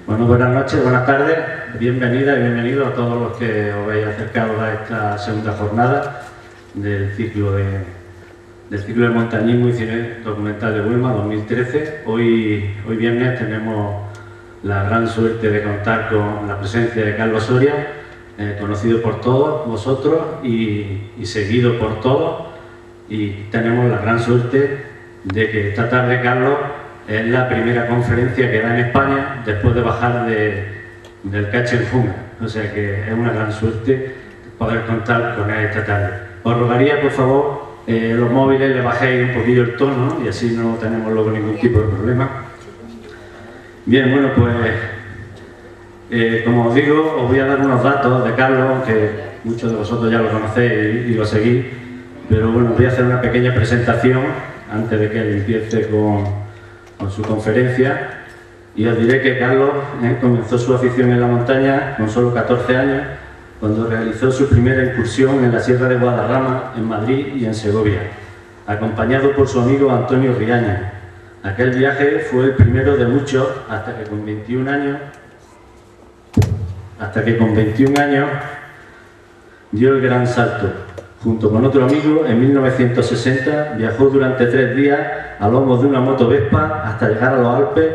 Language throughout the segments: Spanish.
Bueno, buenas noches, buenas tardes, bienvenidas y bienvenidos a todos los que os habéis acercado a esta segunda jornada del ciclo de montañismo y cine documental de Huelma 2013. Hoy viernes tenemos la gran suerte de contar con la presencia de Carlos Soria, conocido por todos vosotros y seguido por todos, y tenemos la gran suerte de que esta tarde Carlos es la primera conferencia que da en España después de bajar del Cachenjunga. O sea que es una gran suerte poder contar con él esta tarde. Os rogaría, por favor, los móviles le bajéis un poquillo el tono y así no tenemos luego ningún tipo de problema. Bien, bueno, pues como os digo, os voy a dar unos datos de Carlos, que muchos de vosotros ya lo conocéis y lo seguís, pero bueno, voy a hacer una pequeña presentación antes de que él empiece con su conferencia, y os diré que Carlos comenzó su afición en la montaña con solo 14 años, cuando realizó su primera incursión en la Sierra de Guadarrama, en Madrid y en Segovia, acompañado por su amigo Antonio Riaña. Aquel viaje fue el primero de muchos hasta que con 21 años dio el gran salto. Junto con otro amigo, en 1960 viajó durante 3 días a lomos de una moto Vespa hasta llegar a los Alpes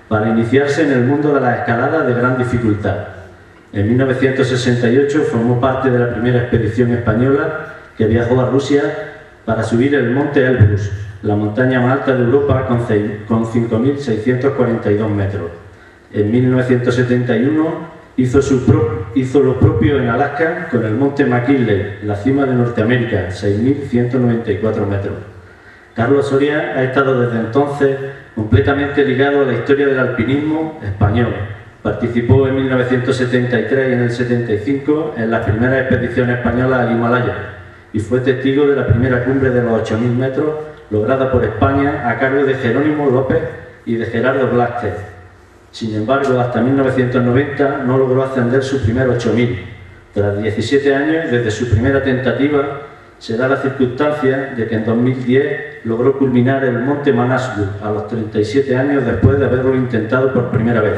para iniciarse en el mundo de la escalada de gran dificultad. En 1968 formó parte de la primera expedición española que viajó a Rusia para subir el monte Elbrus, la montaña más alta de Europa con 5.642 metros. En 1971 hizo lo propio en Alaska con el monte McKinley, la cima de Norteamérica, 6.194 metros. Carlos Soria ha estado desde entonces completamente ligado a la historia del alpinismo español. Participó en 1973 y en el 75 en las primeras expediciones españolas al Himalaya y fue testigo de la primera cumbre de los 8.000 metros lograda por España a cargo de Jerónimo López y de Gerardo Blázquez. Sin embargo, hasta 1990 no logró ascender su primer 8.000. Tras 17 años, desde su primera tentativa, se da la circunstancia de que en 2010 logró culminar el monte Manaslu a los 37 años después de haberlo intentado por primera vez,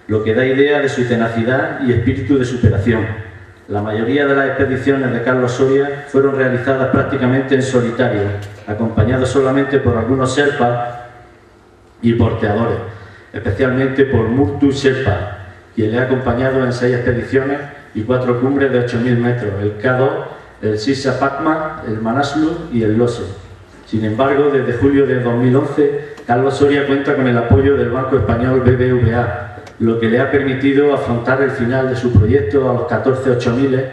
lo que da idea de su tenacidad y espíritu de superación. La mayoría de las expediciones de Carlos Soria fueron realizadas prácticamente en solitario, acompañados solamente por algunos sherpas y porteadores, especialmente por Murtu Sherpa, quien le ha acompañado en 6 expediciones y 4 cumbres de 8.000 metros, el K2, el Sisa Pakma, el Manaslu y el Lhotse. Sin embargo, desde julio de 2011, Carlos Soria cuenta con el apoyo del banco español BBVA, lo que le ha permitido afrontar el final de su proyecto a los 14 8000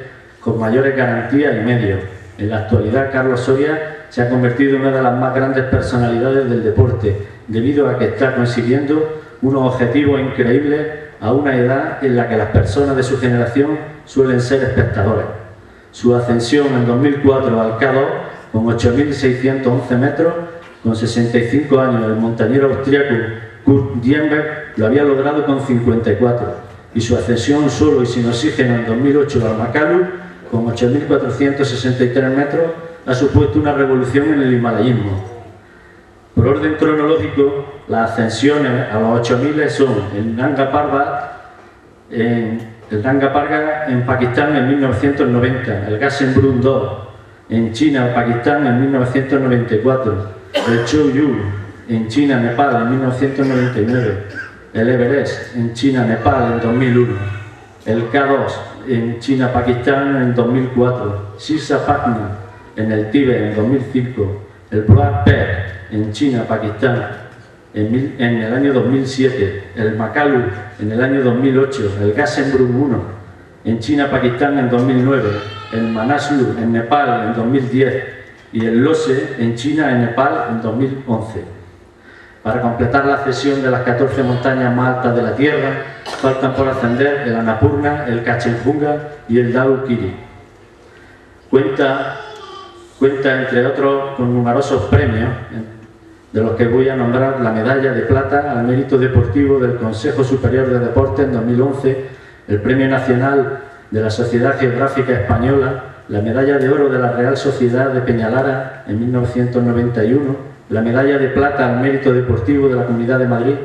con mayores garantías y medios. En la actualidad, Carlos Soria se ha convertido en una de las más grandes personalidades del deporte, debido a que está consiguiendo unos objetivos increíbles a una edad en la que las personas de su generación suelen ser espectadores. Su ascensión en 2004 al K2 con 8.611 metros, con 65 años, el montañero austríaco Kurt Diemberg lo había logrado con 54, y su ascensión solo y sin oxígeno en 2008 al Makalu con 8.463 metros ha supuesto una revolución en el himalayismo. Por orden cronológico, las ascensiones a los 8000 son el Nanga Parbat en Pakistán en 1990, el Gasherbrum 2 en China, Pakistán en 1994, el Choyu en China, Nepal en 1999, el Everest en China, Nepal en 2001, el K2 en China, Pakistán en 2004, Sisa Pakma en el Tíbet en 2005, el Black Bear en China, Pakistán en el año 2007, el Makalu en el año 2008, el Gasherbrum 1 en China, Pakistán en 2009, el Manaslu en Nepal en 2010 y el Lhotse en China y Nepal en 2011. Para completar la cesión de las 14 montañas más altas de la Tierra, faltan por ascender el Annapurna, el Kachenjunga y el Dhaulagiri. Cuenta, entre otros, con numerosos premios, de los que voy a nombrar la medalla de plata al mérito deportivo del Consejo Superior de Deportes en 2011, el Premio Nacional de la Sociedad Geográfica Española, la medalla de oro de la Real Sociedad de Peñalara en 1991, la medalla de plata al mérito deportivo de la Comunidad de Madrid,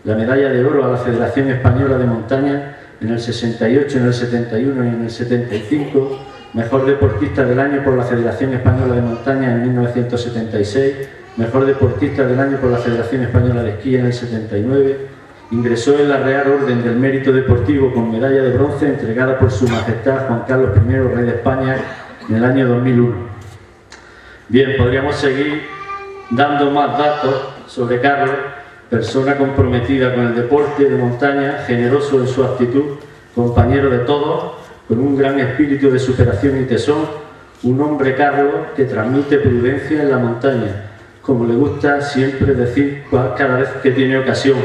la medalla de oro a la Federación Española de Montaña en el 68, en el 71 y en el 75, mejor deportista del año por la Federación Española de Montaña en 1976, mejor deportista del año por la Federación Española de Esquí en el 79, ingresó en la Real Orden del Mérito Deportivo con medalla de bronce entregada por Su Majestad Juan Carlos I, Rey de España, en el año 2001. Bien, podríamos seguir dando más datos sobre Carlos, persona comprometida con el deporte de montaña, generoso en su actitud, compañero de todos, con un gran espíritu de superación y tesón, un hombre, Carlos, que transmite prudencia en la montaña, como le gusta siempre decir cada vez que tiene ocasión.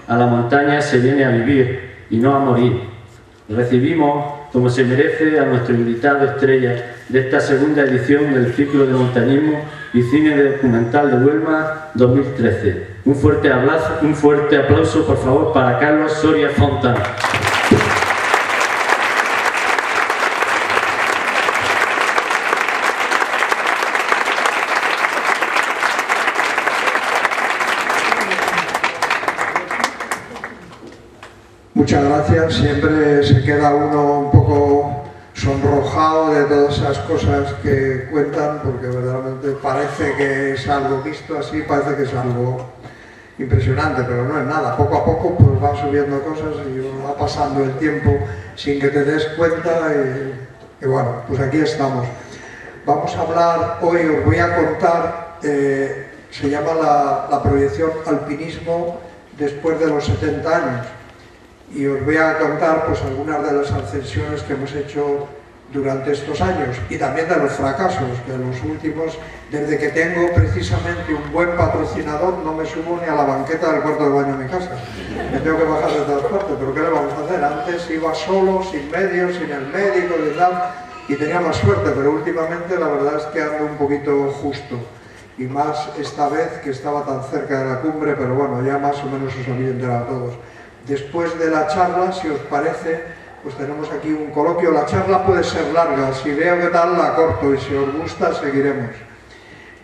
A la montaña se viene a vivir y no a morir. Recibimos, como se merece, a nuestro invitado estrella de esta segunda edición del ciclo de montañismo y cine documental de Huelma 2013. Un fuerte aplauso, por favor, para Carlos Soria Fontán. Muchas gracias. Siempre se queda uno un poco sonrojado de todas esas cosas que cuentan, porque verdaderamente parece que es algo visto así, parece que es algo impresionante, pero no es nada. Poco a poco pues van subiendo cosas y va pasando el tiempo sin que te des cuenta y bueno, pues aquí estamos. Vamos a hablar hoy, os voy a contar, se llama la proyección Alpinismo después de los 70 años. Y os voy a contar pues algunas de las ascensiones que hemos hecho durante estos años y también de los fracasos, de los últimos. Desde que tengo precisamente un buen patrocinador no me subo ni a la banqueta del cuarto de baño de mi casa, me tengo que bajar de todas partes, pero ¿qué le vamos a hacer? Antes iba solo, sin medios, sin el médico y tenía más suerte, pero últimamente la verdad es que ando un poquito justo, y más esta vez que estaba tan cerca de la cumbre, pero bueno, ya más o menos os habéis enterado a todos. Después de la charla, si os parece, pues tenemos aquí un coloquio. La charla puede ser larga, si veo que tal la corto y si os gusta seguiremos.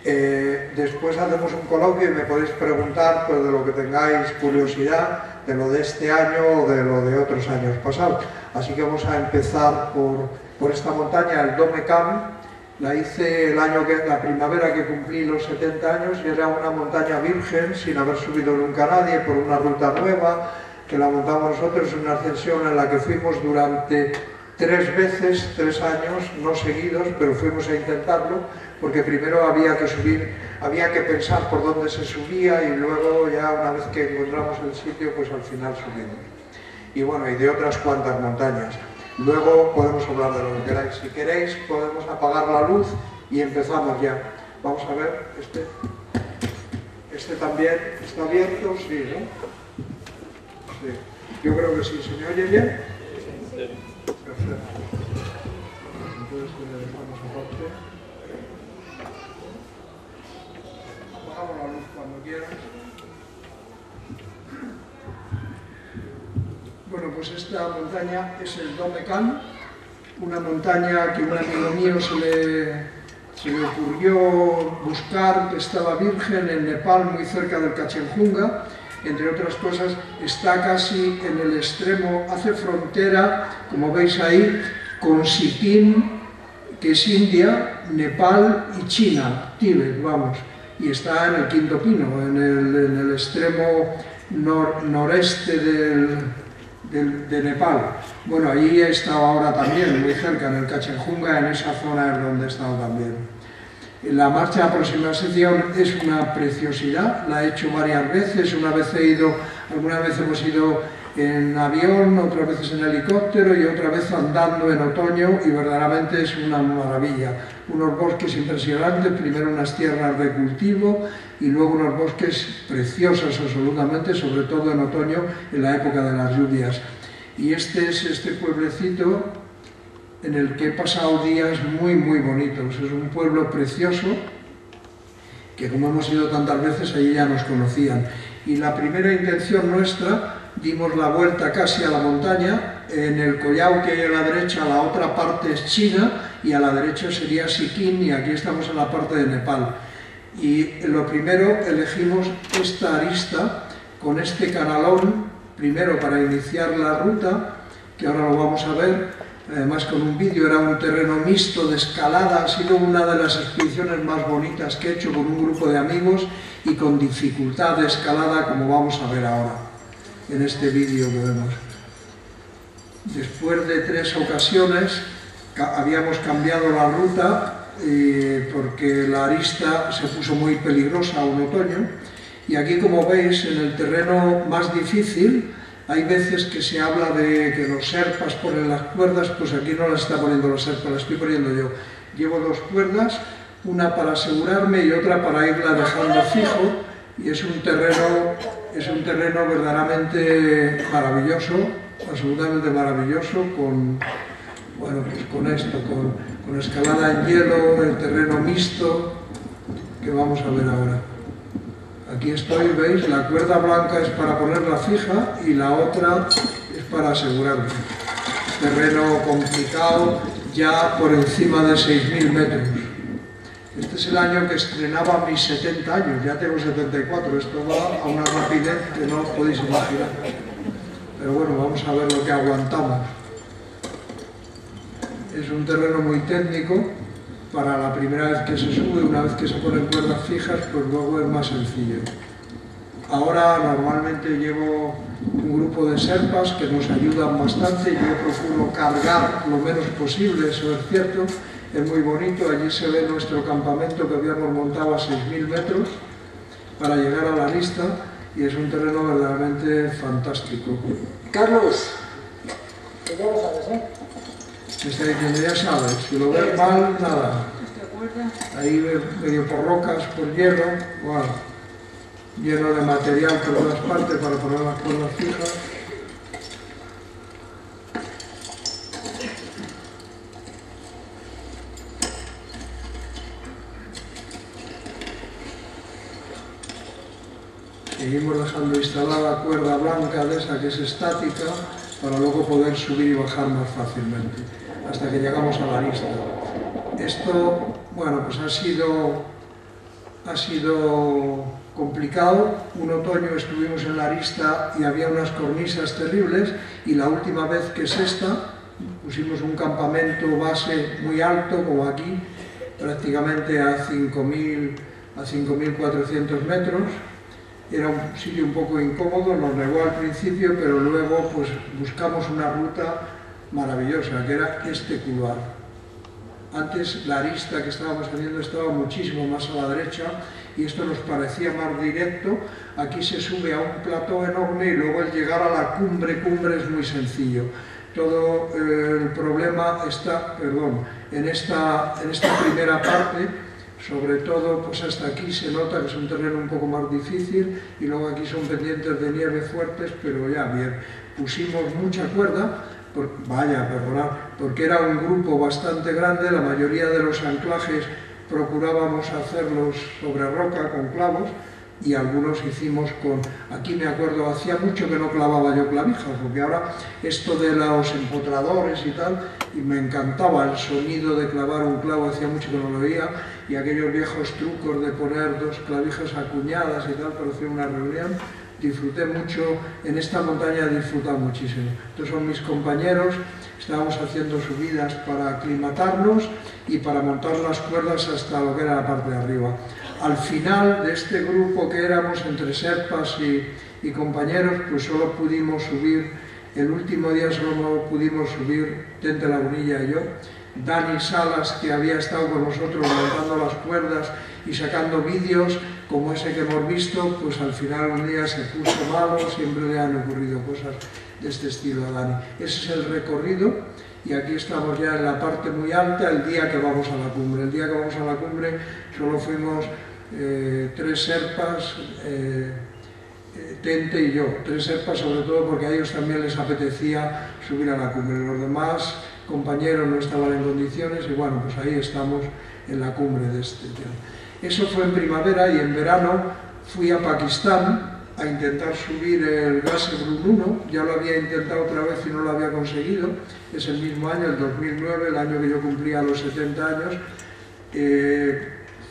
Después hacemos un coloquio y me podéis preguntar pues, de lo que tengáis curiosidad, de lo de este año o de lo de otros años pasados. Así que vamos a empezar por esta montaña, el Dome Camp. La hice la primavera que cumplí los 70 años y era una montaña virgen, sin haber subido nunca nadie, por una ruta nueva, que la montamos nosotros, una ascensión en la que fuimos durante 3 veces, 3 años, no seguidos, pero fuimos a intentarlo, porque primero había que subir, había que pensar por dónde se subía y luego ya una vez que encontramos el sitio, pues al final subimos. Y bueno, y de otras cuantas montañas. Luego podemos hablar de lo que queráis. Si queréis, podemos apagar la luz y empezamos ya. Vamos a ver, este también está abierto, sí, ¿no? Sí. Yo creo que sí. ¿Se me oye bien? Perfecto. Entonces le dejamos aparte. Apagamos la luz cuando quieras. Bueno, pues esta montaña es el Dome Camp, una montaña que un amigo mío se le ocurrió buscar, que estaba virgen en Nepal, muy cerca del Kachenjunga. Entre otras cosas, está casi en el extremo, hace frontera, como veis ahí, con Sikkim, que es India, Nepal y China, Tíbet, vamos. Y está en el Quinto Pino, en el extremo noreste de Nepal. Bueno, allí he estado ahora también, muy cerca, en el Kachenjunga, en esa zona es donde he estado también. La marcha de aproximación es una preciosidad, la he hecho varias veces, alguna vez hemos ido en avión, otras veces en helicóptero y otra vez andando en otoño, y verdaderamente es una maravilla. Unos bosques impresionantes, primero unas tierras de cultivo y luego unos bosques preciosos absolutamente, sobre todo en otoño, en la época de las lluvias. Y este es este pueblecito en el que he pasado días muy bonitos. Es un pueblo precioso que, como hemos ido tantas veces, allí ya nos conocían. Y la primera intención nuestra, dimos la vuelta casi a la montaña. En el collao que hay a la derecha, la otra parte es China y a la derecha sería Sikkim, y aquí estamos en la parte de Nepal. Y lo primero, elegimos esta arista con este canalón, primero para iniciar la ruta, que ahora lo vamos a ver, además con un vídeo. Era un terreno mixto de escalada, ha sido una de las expediciones más bonitas que he hecho con un grupo de amigos y con dificultad de escalada, como vamos a ver ahora en este vídeo que vemos. Después de 3 ocasiones habíamos cambiado la ruta porque la arista se puso muy peligrosa un otoño, y aquí, como veis, en el terreno más difícil, hay veces que se habla de que los serpas ponen las cuerdas. Pues aquí no las está poniendo los serpas, las estoy poniendo yo. Llevo 2 cuerdas, una para asegurarme y otra para irla dejando fijo, y es un terreno verdaderamente maravilloso, absolutamente maravilloso, con, bueno, pues con esto, con escalada en hielo, el terreno mixto que vamos a ver ahora. Aquí estoy, veis, la cuerda blanca es para ponerla fija y la otra es para asegurarme. Terreno complicado, ya por encima de 6.000 metros. Este es el año que estrenaba mis 70 años, ya tengo 74, esto va a una rapidez que no os podéis imaginar. Pero bueno, vamos a ver lo que aguantamos. Es un terreno muy técnico. Para la primera vez que se sube, una vez que se ponen cuerdas fijas, pues luego es más sencillo. Ahora normalmente llevo un grupo de serpas que nos ayudan bastante. Yo procuro cargar lo menos posible, eso es cierto. Es muy bonito, allí se ve nuestro campamento que habíamos montado a 6.000 metros para llegar a la arista, y es un terreno verdaderamente fantástico. Carlos, que ya lo sabes, ¿eh? Me está diciendo, ya sabes, si lo ves mal, nada. Ahí medio por rocas, por hielo, bueno, lleno de material por todas partes para poner las cuerdas fijas. Seguimos dejando instalada cuerda blanca de esa que es estática, para luego poder subir y bajar más fácilmente, hasta que llegamos a la arista. Esto, bueno, pues ha sido complicado. Un otoño estuvimos en la arista y había unas cornisas terribles, y la última vez, que es esta, pusimos un campamento base muy alto, como aquí, prácticamente a 5.400 metros. Era un sitio un poco incómodo, nos negó al principio, pero luego pues buscamos una ruta maravillosa, que era este couloir. Antes la arista que estábamos haciendo estaba muchísimo más a la derecha, y esto nos parecía más directo. Aquí se sube a un plató enorme y luego el llegar a la cumbre es muy sencillo. Todo el problema está, en esta primera parte. Sobre todo, pues hasta aquí se nota que es un terreno un poco más difícil, y luego aquí son pendientes de nieve fuertes, pero ya bien. Pusimos mucha cuerda, porque era un grupo bastante grande. La mayoría de los anclajes procurábamos hacerlos sobre roca con clavos, y algunos hicimos con... Aquí me acuerdo, hacía mucho que no clavaba yo clavijas, porque ahora esto de los empotradores y tal, y me encantaba el sonido de clavar un clavo, hacía mucho que no lo veía, y aquellos viejos trucos de poner 2 clavijas acuñadas y tal para hacer una reunión. Disfruté mucho, en esta montaña he disfrutado muchísimo. Estos son mis compañeros, estábamos haciendo subidas para aclimatarnos y para montar las cuerdas hasta lo que era la parte de arriba. Al final de este grupo que éramos entre serpas y compañeros, pues solo pudimos subir, el último día solo pudimos subir Tente Lagunilla y yo. Dani Salas, que había estado con nosotros montando las cuerdas y sacando vídeos como ese que hemos visto, pues al final un día se puso malo. Siempre le han ocurrido cosas de este estilo, Dani. Ese es el recorrido y aquí estamos ya en la parte muy alta el día que vamos a la cumbre. El día que vamos a la cumbre solo fuimos 3 serpas, Tente y yo. 3 serpas sobre todo porque a ellos también les apetecía subir a la cumbre. Los demás compañeros no estaban en condiciones y bueno, pues ahí estamos en la cumbre de este tema. Eso fue en primavera y en verano fui a Pakistán a intentar subir el Gasherbrum 1, ya lo había intentado otra vez y no lo había conseguido, es el mismo año, el 2009, el año que yo cumplía los 70 años,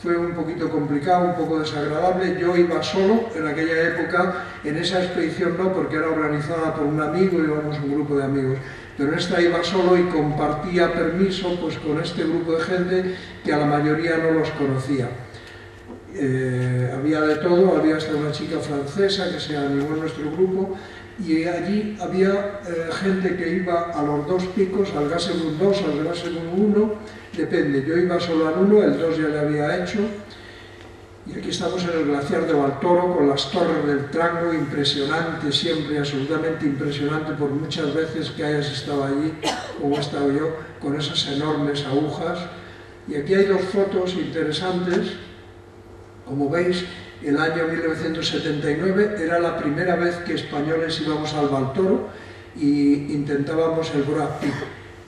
fue un poquito complicado, un poco desagradable, yo iba solo en aquella época, en esa expedición no, porque era organizada por un amigo, íbamos un grupo de amigos, pero en esta iba solo y compartía permiso pues, con este grupo de gente que a la mayoría no los conocía. Había de todo, había hasta una chica francesa que se animó en nuestro grupo y allí había gente que iba a los 2 picos, al Gasherbrum 2, al Gasherbrum 1, depende, yo iba solo al 1, el 2 ya le había hecho y aquí estamos en el glaciar de Baltoro con las torres del Trango, impresionante, siempre absolutamente impresionante por muchas veces que hayas estado allí, como he estado yo, con esas enormes agujas. Y aquí hay 2 fotos interesantes. Como veis, el año 1979 era la primera vez que españoles íbamos al Baltoro y intentábamos el Broad Peak.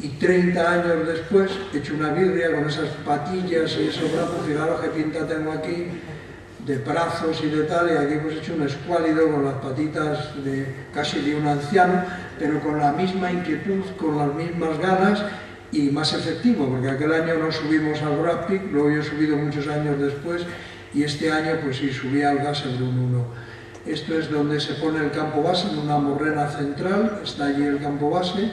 Y 30 años después, he hecho una birria con esas patillas y esos brazos, fijaros qué pinta tengo aquí, de brazos y de tal, y aquí hemos hecho un escuálido con las patitas casi de un anciano, pero con la misma inquietud, con las mismas ganas y más efectivo, porque aquel año no subimos al Broad Peak, luego yo he subido muchos años después, y este año pues sí, subí al Gasherbrum 1. Esto es donde se pone el campo base, en una morrena central, está allí el campo base,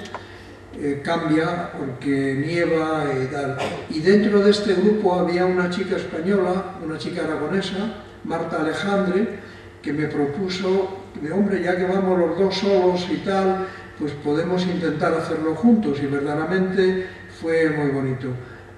cambia porque nieva y tal. Y dentro de este grupo había una chica española, una chica aragonesa, Marta Alejandre, que me propuso, hombre, ya que vamos los 2 solos y tal, pues podemos intentar hacerlo juntos, y verdaderamente fue muy bonito.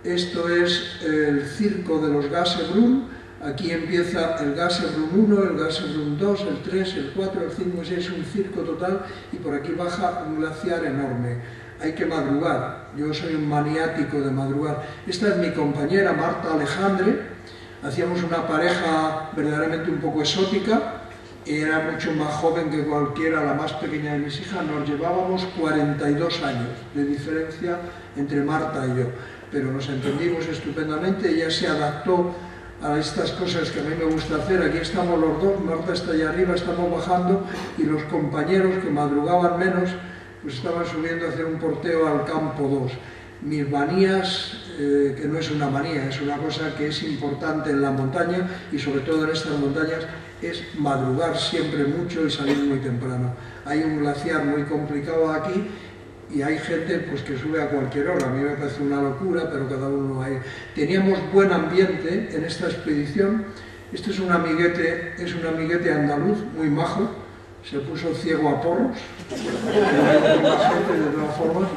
Esto es el circo de los Gasherbrum. Aquí empieza el Gasherbrum 1, el Gasherbrum 2, el 3, el 4, el 5, el 6, un circo total, y por aquí baja un glaciar enorme. Hay que madrugar, yo soy un maniático de madrugar. Esta es mi compañera Marta Alejandre, hacíamos una pareja verdaderamente un poco exótica, era mucho más joven que cualquiera, la más pequeña de mis hijas, nos llevábamos 42 años de diferencia entre Marta y yo, pero nos entendimos estupendamente, ella se adaptó a estas cosas que a mí me gusta hacer. Aquí estamos los 2, Marta está allá arriba, estamos bajando y los compañeros que madrugaban menos pues estaban subiendo a hacer un porteo al campo 2. Mis manías, que no es una manía, es una cosa que es importante en la montaña y sobre todo en estas montañas, es madrugar siempre mucho y salir muy temprano. Hay un glaciar muy complicado aquí y hay gente pues, que sube a cualquier hora. A mí me parece una locura, pero cada uno hay. Teníamos buen ambiente en esta expedición. Este es un amiguete andaluz, muy majo. Se puso ciego a porros, muy majete de todas formas.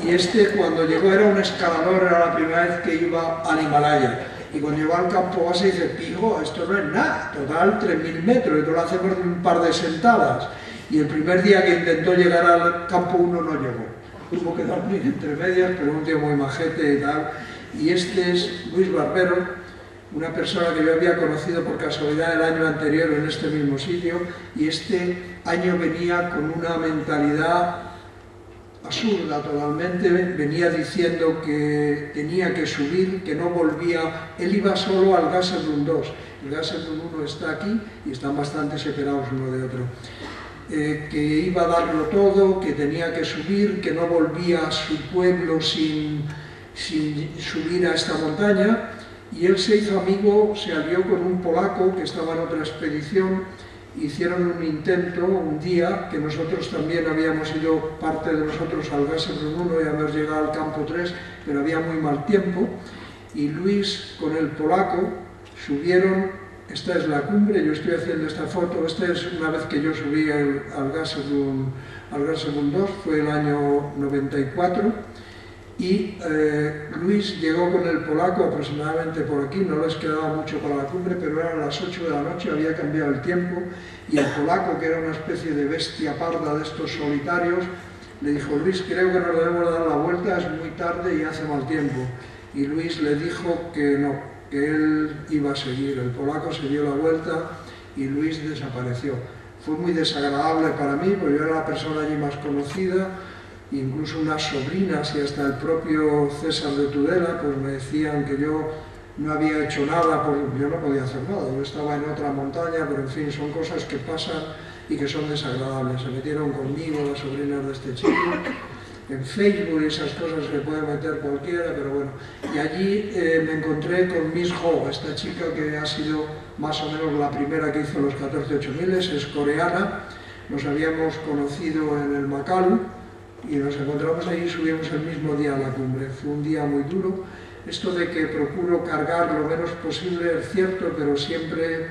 Y este cuando llegó era un escalador, era la primera vez que iba al Himalaya. Y cuando llegó al campo base dice, pijo, esto no es nada, total 3000 metros, y todo lo hacemos de un par de sentadas. Y el primer día que intentó llegar al campo 1 no llegó. Tuvo que dormir entre medias, pero un tío muy majete y tal. Y este es Luis Barbero, una persona que yo había conocido por casualidad el año anterior en este mismo sitio, y este año venía con una mentalidad absurda totalmente, venía diciendo que tenía que subir, que no volvía, él iba solo al Gasherbrum 2, el Gasherbrum 1 está aquí y están bastante separados uno de otro. Que iba a darlo todo, que tenía que subir, que no volvía a su pueblo sin subir a esta montaña, y él se hizo amigo, se alió con un polaco que estaba en otra expedición, hicieron un intento un día, que nosotros también habíamos ido, parte de nosotros, al Gasherbrum 1 y habíamos llegado al campo 3, pero había muy mal tiempo, y Luis con el polaco subieron. Esta es la cumbre, yo estoy haciendo esta foto, esta es una vez que yo subí al Gasherbrum 2, fue el año 94, y Luis llegó con el polaco aproximadamente por aquí, no les quedaba mucho para la cumbre, pero eran las 8 de la noche, había cambiado el tiempo, y el polaco, que era una especie de bestia parda de estos solitarios, le dijo: Luis, creo que nos debemos dar la vuelta, es muy tarde y hace mal tiempo. Y Luis le dijo que no, que él iba a seguir. El polaco se dio la vuelta y Luis desapareció. Fue muy desagradable para mí, porque yo era la persona allí más conocida, incluso unas sobrinas y hasta el propio César de Tudela pues me decían que yo no había hecho nada, porque yo no podía hacer nada, yo estaba en otra montaña, pero en fin, son cosas que pasan y que son desagradables. Se metieron conmigo las sobrinas de este chico, en Facebook y esas cosas se puede meter cualquiera, pero bueno. Y allí me encontré con Miss Ho, esta chica que ha sido más o menos la primera que hizo los 14.8000, es coreana, nos habíamos conocido en el Makalu, y nos encontramos ahí y subimos el mismo día a la cumbre. Fue un día muy duro. Esto de que procuro cargar lo menos posible es cierto, pero siempre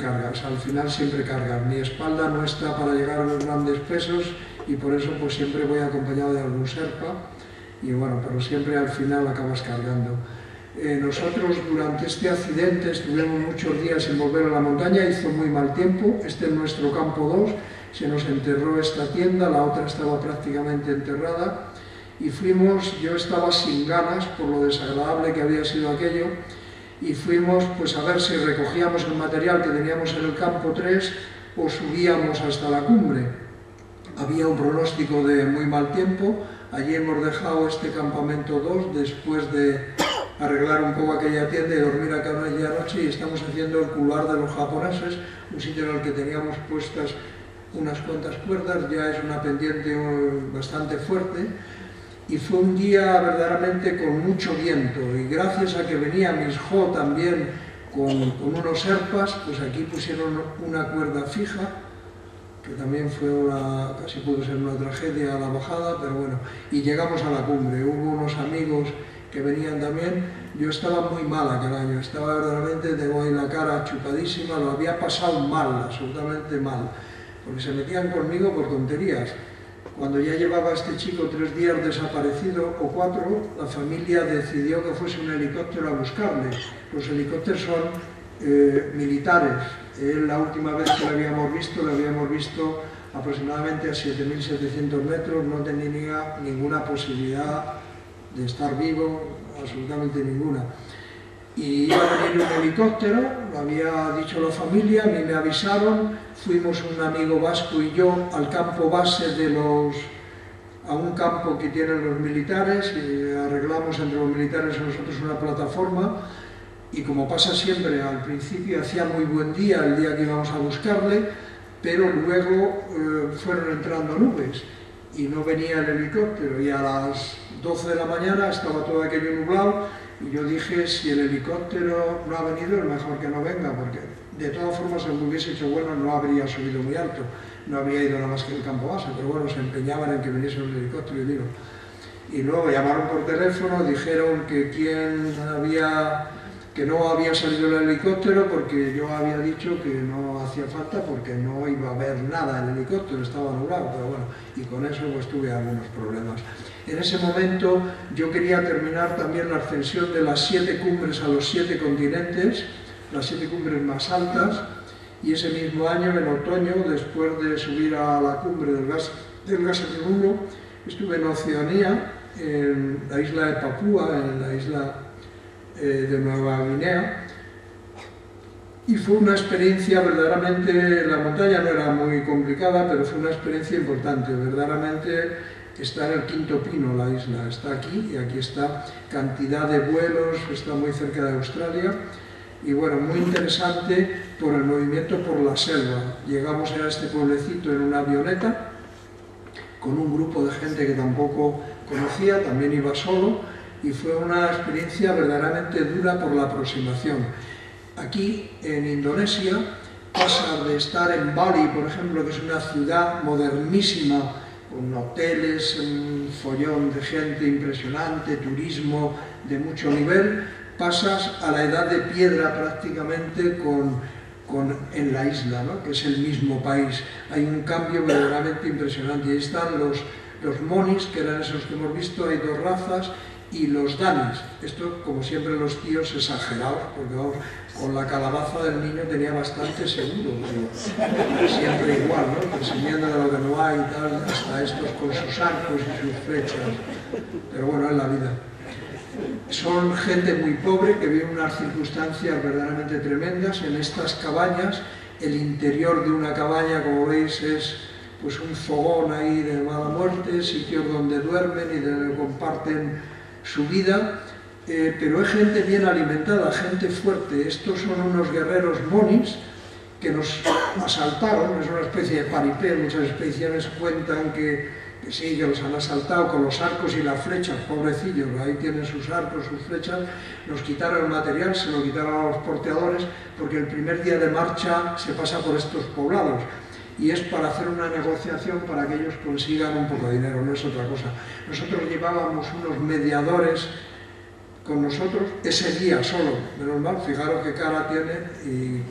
cargas, al final siempre cargas. Mi espalda no está para llegar a los grandes pesos y por eso pues siempre voy acompañado de algún Sherpa, y bueno, pero siempre al final acabas cargando. Nosotros durante este accidente estuvimos muchos días sin volver a la montaña, hizo muy mal tiempo, este es nuestro campo 2, se nos enterró esta tienda, la otra estaba prácticamente enterrada, y fuimos, yo estaba sin ganas por lo desagradable que había sido aquello, y fuimos pues a ver si recogíamos el material que teníamos en el campo 3 o subíamos hasta la cumbre. Había un pronóstico de muy mal tiempo, allí hemos dejado este campamento 2 después de arreglar un poco aquella tienda y dormir aquella noche, y estamos haciendo el couloir de los japoneses, un sitio en el que teníamos puestas unas cuantas cuerdas, ya es una pendiente bastante fuerte, y fue un día verdaderamente con mucho viento, y gracias a que venía Miss Ho también con unos Sherpas, pues aquí pusieron una cuerda fija, que también fue casi pudo ser una tragedia a la bajada, pero bueno, y llegamos a la cumbre. Hubo unos amigos que venían también. Yo estaba muy mal aquel año, estaba verdaderamente, tengo ahí la cara chupadísima, lo había pasado mal, absolutamente mal, porque se metían conmigo por tonterías. Cuando ya llevaba este chico 3 días desaparecido o 4, la familia decidió que fuese un helicóptero a buscarle. Los helicópteros son militares. La última vez que lo habíamos visto aproximadamente a 7.700 metros, no tenía ninguna posibilidad de estar vivo, absolutamente ninguna. Y iba a venir un helicóptero, lo había dicho la familia, a mí me avisaron, fuimos un amigo vasco y yo al campo base a un campo que tienen los militares, y arreglamos entre los militares y nosotros una plataforma, y como pasa siempre, al principio hacía muy buen día el día que íbamos a buscarle, pero luego fueron entrando nubes y no venía el helicóptero, y a las 12 de la mañana estaba todo aquello nublado, y yo dije, si el helicóptero no ha venido, es mejor que no venga, porque de todas formas, aunque hubiese hecho bueno, no habría subido muy alto, no habría ido nada más que el campo base, pero bueno, se empeñaban en que viniese el helicóptero, y digo. Y luego llamaron por teléfono, dijeron que que no había salido el helicóptero porque yo había dicho que no hacía falta porque no iba a haber nada, el helicóptero estaba nublado, pero bueno, y con eso pues tuve algunos problemas. En ese momento yo quería terminar también la ascensión de las 7 cumbres a los 7 continentes, las 7 cumbres más altas, y ese mismo año, en otoño, después de subir a la cumbre del gas Rulo, estuve en Oceanía, en la isla de Papúa, en la isla de Nueva Guinea, y fue una experiencia verdaderamente, la montaña no era muy complicada, pero fue una experiencia importante, verdaderamente está en el quinto pino la isla, está aquí y aquí está, cantidad de vuelos, está muy cerca de Australia, y bueno, muy interesante por el movimiento por la selva. Llegamos a este pueblecito en una avioneta, con un grupo de gente que tampoco conocía, también iba solo, y fue una experiencia verdaderamente dura por la aproximación. Aquí, en Indonesia, pasa de estar en Bali, por ejemplo, que es una ciudad modernísima, con hoteles, un follón de gente impresionante, turismo de mucho nivel, pasas a la edad de piedra prácticamente en la isla, ¿no? Que es el mismo país. Hay un cambio verdaderamente impresionante, y ahí están los monis, que eran esos que hemos visto, hay dos razas, y los danis. Esto, como siempre, los tíos exagerados, porque vamos, con la calabaza del niño tenía bastante seguro, pero siempre igual, ¿no? Presumiendo de lo que no hay y tal, hasta estos con sus arcos y sus flechas. Pero bueno, es la vida. Son gente muy pobre que vive en unas circunstancias verdaderamente tremendas. En estas cabañas, el interior de una cabaña, como veis, es pues un fogón ahí de mala muerte, sitios donde duermen y donde comparten su vida, pero es gente bien alimentada, gente fuerte. Estos son unos guerreros monis que nos asaltaron, es una especie de paripé. Muchas expediciones cuentan que sí, que los han asaltado con los arcos y las flechas, pobrecillos, ahí tienen sus arcos, sus flechas. Nos quitaron el material, se lo quitaron a los porteadores, porque el primer día de marcha se pasa por estos poblados, y es para hacer una negociación para que ellos consigan un poco de dinero, no es otra cosa. Nosotros llevábamos unos mediadores con nosotros, ese día solo, menos mal, fijaros qué cara tienen y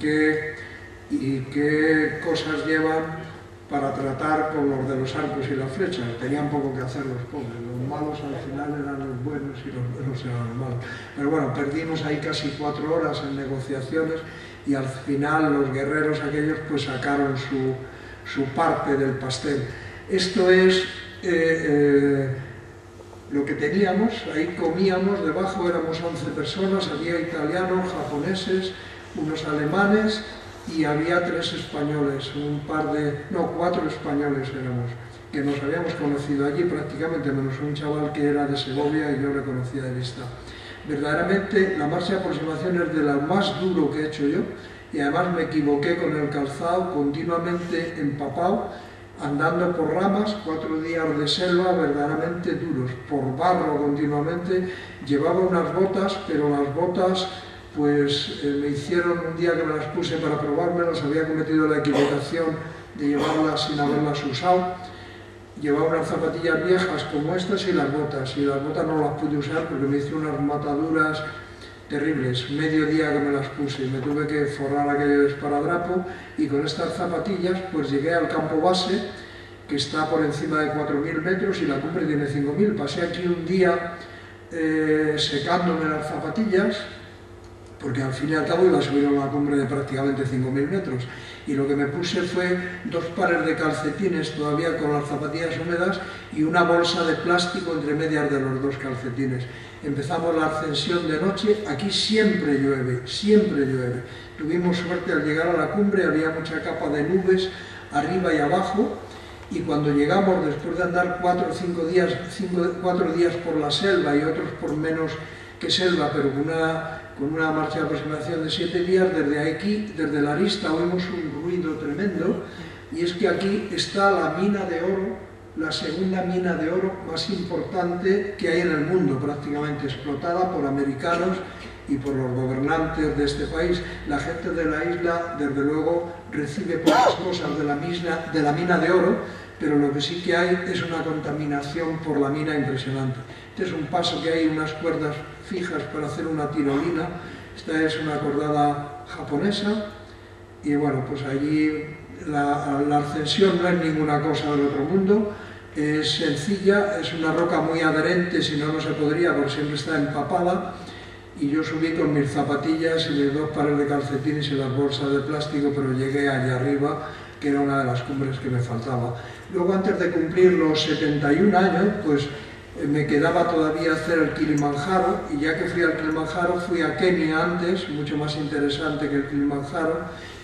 qué cosas llevan para tratar con los de los arcos y las flechas. Tenían poco que hacer los pobres, los malos al final eran los buenos y los buenos eran los malos. Pero bueno, perdimos ahí casi 4 horas en negociaciones, y al final los guerreros aquellos pues sacaron su parte del pastel. Esto es lo que teníamos. Ahí comíamos, debajo éramos 11 personas, había italianos, japoneses, unos alemanes, y había 3 españoles, 4 españoles éramos, que nos habíamos conocido allí prácticamente, menos un chaval que era de Segovia y yo le conocía de vista. Verdaderamente la marcha de aproximación es de lo más duro que he hecho yo, y además me equivoqué con el calzado, continuamente empapado, andando por ramas, 4 días de selva verdaderamente duros, por barro continuamente. Llevaba unas botas, pero las botas pues me hicieron, un día que me las puse para probármelas, había cometido la equivocación de llevarlas sin haberlas usado. Llevaba unas zapatillas viejas como estas y las botas no las pude usar porque me hice unas mataduras terribles, medio día que me las puse, me tuve que forrar aquello de esparadrapo, y con estas zapatillas pues llegué al campo base, que está por encima de 4.000 metros y la cumbre tiene 5.000. Pasé aquí un día secándome las zapatillas, porque al fin y al cabo iba a subir a una cumbre de prácticamente 5.000 metros, y lo que me puse fue 2 pares de calcetines todavía con las zapatillas húmedas y una bolsa de plástico entre medias de los 2 calcetines. Empezamos la ascensión de noche. Aquí siempre llueve, siempre llueve. Tuvimos suerte al llegar a la cumbre, había mucha capa de nubes arriba y abajo, y cuando llegamos, después de andar 4 o 5 días, 4 días por la selva y otros por menos que selva, pero con una marcha de aproximación de 7 días, desde aquí, desde la arista, oímos un ruido tremendo, y es que aquí está la mina de oro, la segunda mina de oro más importante que hay en el mundo, prácticamente explotada por americanos y por los gobernantes de este país. La gente de la isla, desde luego, recibe pocas cosas de la mina de oro, pero lo que sí que hay es una contaminación por la mina impresionante. Este es un paso que hay unas cuerdas fijas para hacer una tirolina. Esta es una cordada japonesa, y bueno, pues allí la ascensión no es ninguna cosa del otro mundo, es sencilla, es una roca muy adherente, si no, no se podría, porque siempre está empapada, y yo subí con mis zapatillas y mis 2 pares de calcetines y las bolsas de plástico, pero llegué allá arriba, que era una de las cumbres que me faltaba. Luego, antes de cumplir los 71 años, pues me quedaba todavía hacer el Kilimanjaro, y ya que fui al Kilimanjaro, fui a Kenia antes, mucho más interesante que el Kilimanjaro,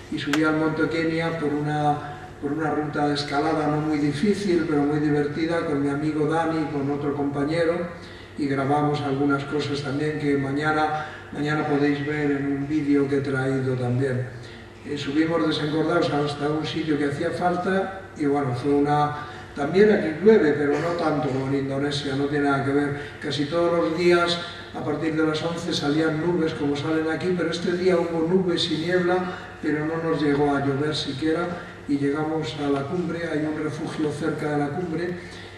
y subí al monte Kenia por una ruta de escalada no muy difícil, pero muy divertida, con mi amigo Dani y con otro compañero, y grabamos algunas cosas también que mañana podéis ver en un vídeo que he traído también. Subimos desengordados hasta un sitio que hacía falta, y bueno, fue también aquí llueve, pero no tanto como en Indonesia, no tiene nada que ver. Casi todos los días, a partir de las 11, salían nubes como salen aquí, pero este día hubo nubes y niebla, pero no nos llegó a llover siquiera, y llegamos a la cumbre. Hay un refugio cerca de la cumbre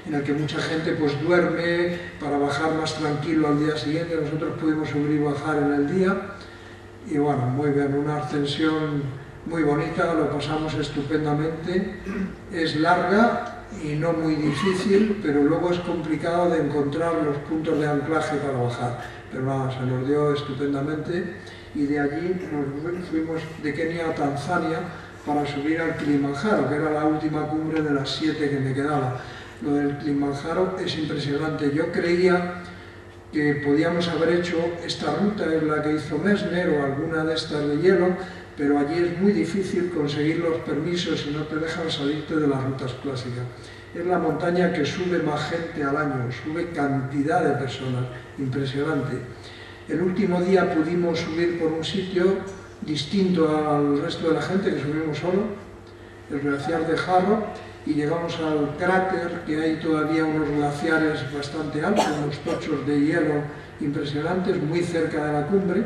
en el que mucha gente pues duerme para bajar más tranquilo al día siguiente. Nosotros pudimos subir y bajar en el día, y bueno, muy bien, una ascensión muy bonita, lo pasamos estupendamente. Es larga, y no muy difícil, pero luego es complicado de encontrar los puntos de anclaje para bajar. Pero nada, se nos dio estupendamente y de allí nos fuimos de Kenia a Tanzania para subir al Kilimanjaro, que era la última cumbre de las 7 que me quedaba. Lo del Kilimanjaro es impresionante. Yo creía que podíamos haber hecho esta ruta, es la que hizo Messner o alguna de estas de hielo, pero allí es muy difícil conseguir los permisos y no te dejan salirte de las rutas clásicas. Es la montaña que sube más gente al año, sube cantidad de personas, impresionante. El último día pudimos subir por un sitio distinto al resto de la gente, que subimos solo, el glaciar de Jarro, y llegamos al cráter, que hay todavía unos glaciares bastante altos, unos tochos de hielo impresionantes, muy cerca de la cumbre.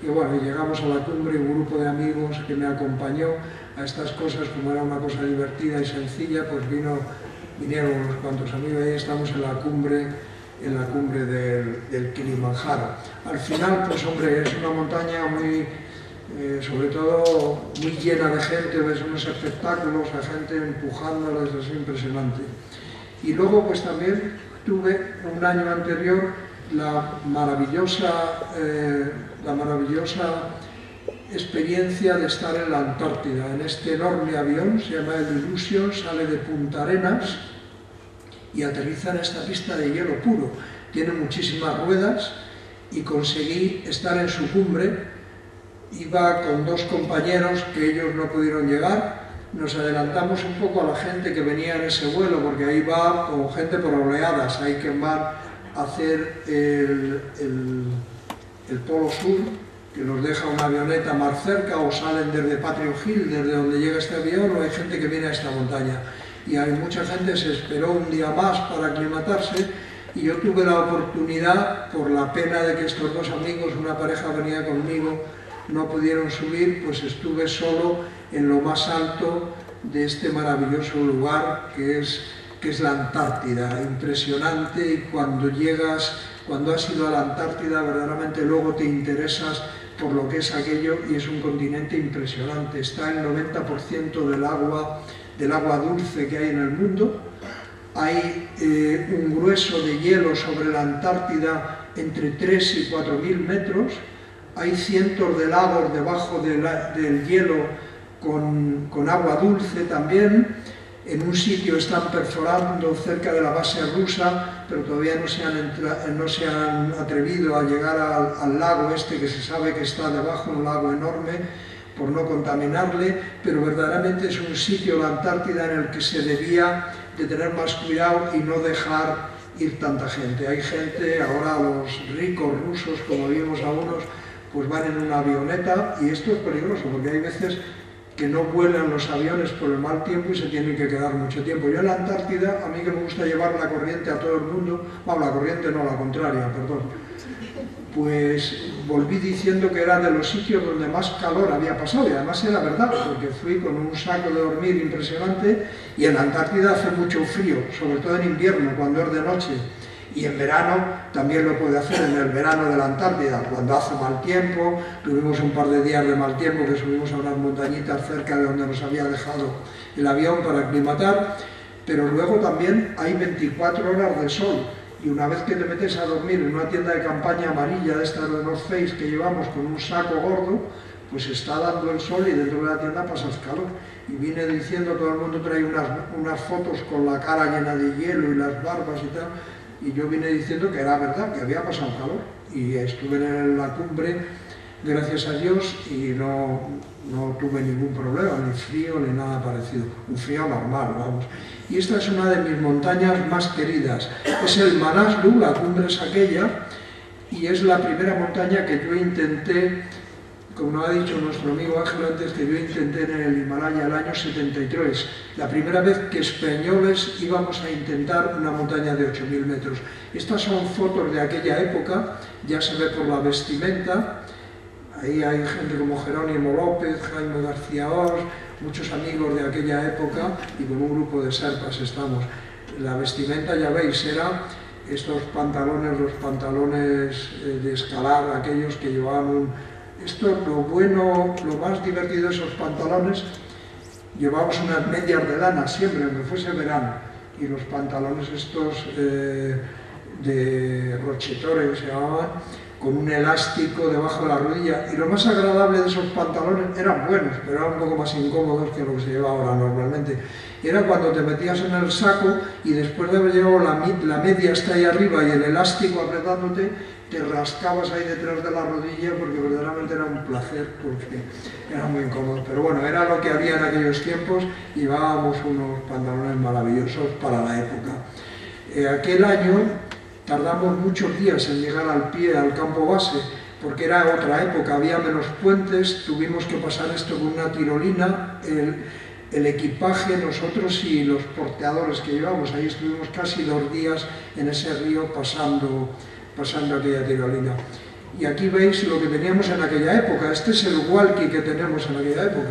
Y bueno, llegamos a la cumbre, un grupo de amigos que me acompañó a estas cosas, como era una cosa divertida y sencilla, pues vinieron unos cuantos amigos y ahí estamos en la cumbre del Kilimanjaro. Al final, pues hombre, es una montaña muy, sobre todo muy llena de gente, ves unos espectáculos, a gente empujándoles, es impresionante. Y luego pues también tuve un año anterior la maravillosa experiencia de estar en la Antártida, en este enorme avión, se llama el Illusion, sale de Punta Arenas y aterriza en esta pista de hielo puro. Tiene muchísimas ruedas y conseguí estar en su cumbre. Iba con 2 compañeros que ellos no pudieron llegar. Nos adelantamos un poco a la gente que venía en ese vuelo, porque ahí va con gente por oleadas, hay que van a hacer el Polo Sur, que los deja una avioneta más cerca, o salen desde Patriot Hill, desde donde llega este avión, o hay gente que viene a esta montaña. Y hay mucha gente, se esperó un día más para aclimatarse, y yo tuve la oportunidad, por la pena de que estos 2 amigos, una pareja venía conmigo, no pudieron subir, pues estuve solo en lo más alto de este maravilloso lugar que es la Antártida, impresionante. Y cuando llegas, cuando has ido a la Antártida, verdaderamente luego te interesas por lo que es aquello, y es un continente impresionante. Está el 90% del agua dulce que hay en el mundo. Hay un grueso de hielo sobre la Antártida entre 3 y 4.000 metros. Hay cientos de lagos debajo del hielo con agua dulce también. En un sitio están perforando cerca de la base rusa, pero todavía no se han atrevido a llegar al lago este, que se sabe que está debajo, un lago enorme, por no contaminarle, pero verdaderamente es un sitio, la Antártida, en el que se debía de tener más cuidado y no dejar ir tanta gente. Hay gente, ahora los ricos rusos, como vimos algunos, pues van en una avioneta, y esto es peligroso, porque hay veces que no vuelan los aviones por el mal tiempo y se tienen que quedar mucho tiempo. Yo en la Antártida, a mí que me gusta llevar la corriente a todo el mundo, bueno, la corriente no, la contraria, perdón, pues volví diciendo que era de los sitios donde más calor había pasado, y además era verdad, porque fui con un saco de dormir impresionante, y en la Antártida hace mucho frío, sobre todo en invierno, cuando es de noche. Y en verano también lo puede hacer, en el verano de la Antártida, cuando hace mal tiempo. Tuvimos un par de días de mal tiempo que subimos a unas montañitas cerca de donde nos había dejado el avión para aclimatar, pero luego también hay 24 horas de sol, y una vez que te metes a dormir en una tienda de campaña amarilla de estas de North Face que llevamos con un saco gordo, pues está dando el sol y dentro de la tienda pasas calor. Y vine diciendo, todo el mundo trae unas fotos con la cara llena de hielo y las barbas y tal, y yo vine diciendo que era verdad, que había pasado calor, y estuve en la cumbre, gracias a Dios, y no tuve ningún problema, ni frío ni nada parecido, un frío normal, vamos. Y esta es una de mis montañas más queridas, es el Manaslu, la cumbre es aquella, y es la primera montaña que yo intenté, como ha dicho nuestro amigo Ángel antes, que yo intenté en el Himalaya el año 73, la primera vez que españoles íbamos a intentar una montaña de 8.000 metros. Estas son fotos de aquella época, ya se ve por la vestimenta, ahí hay gente como Jerónimo López, Jaime García Ors, muchos amigos de aquella época, y con un grupo de serpas estamos. La vestimenta, ya veis, era estos pantalones, los pantalones de escalar, aquellos que llevaban esto, lo bueno, lo más divertido de esos pantalones, llevábamos unas medias de lana siempre, aunque fuese verano, y los pantalones estos de Rochetore se llamaban, con un elástico debajo de la rodilla, y lo más agradable de esos pantalones eran buenos, pero eran un poco más incómodos que lo que se lleva ahora normalmente. Era cuando te metías en el saco y después de haber llevado la media hasta ahí arriba y el elástico apretándote, te rascabas ahí detrás de la rodilla, porque verdaderamente era un placer, porque era muy incómodo. Pero bueno, era lo que había en aquellos tiempos, y llevábamos unos pantalones maravillosos para la época. Aquel año tardamos muchos días en llegar al pie, al campo base, porque era otra época, había menos puentes, tuvimos que pasar esto con una tirolina, el equipaje, nosotros y los porteadores que llevamos. Ahí estuvimos casi 2 días en ese río pasando aquella tirolina. Y aquí veis lo que teníamos en aquella época. Este es el walkie que tenemos en aquella época.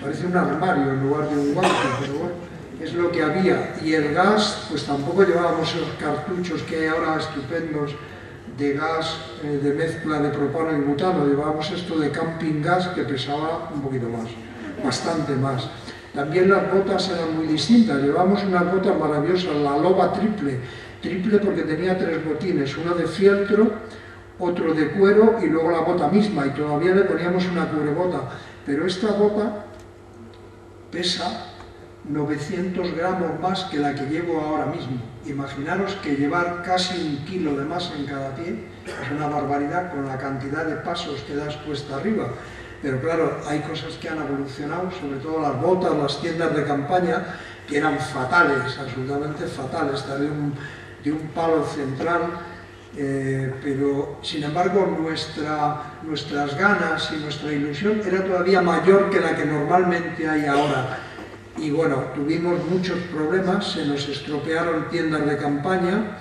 Parece un armario en lugar de un walkie, pero bueno, es lo que había. Y el gas, pues tampoco llevábamos esos cartuchos que hay ahora estupendos de gas, de mezcla de propano y butano. Llevábamos esto de camping gas, que pesaba un poquito más, bastante más. También las botas eran muy distintas. Llevábamos unas botas maravillosas, la Loba triple porque tenía 3 botines, uno de fieltro, otro de cuero y luego la bota misma, y todavía le poníamos una cubrebota. Pero esta bota pesa 900 gramos más que la que llevo ahora mismo. Imaginaros que llevar casi 1 kilo de más en cada pie es una barbaridad con la cantidad de pasos que das cuesta arriba. Pero claro, hay cosas que han evolucionado, sobre todo las botas, las tiendas de campaña, que eran fatales, absolutamente fatales, de un palo central, pero sin embargo nuestras ganas y nuestra ilusión era todavía mayor que la que normalmente hay ahora. Y bueno, tuvimos muchos problemas, se nos estropearon tiendas de campaña,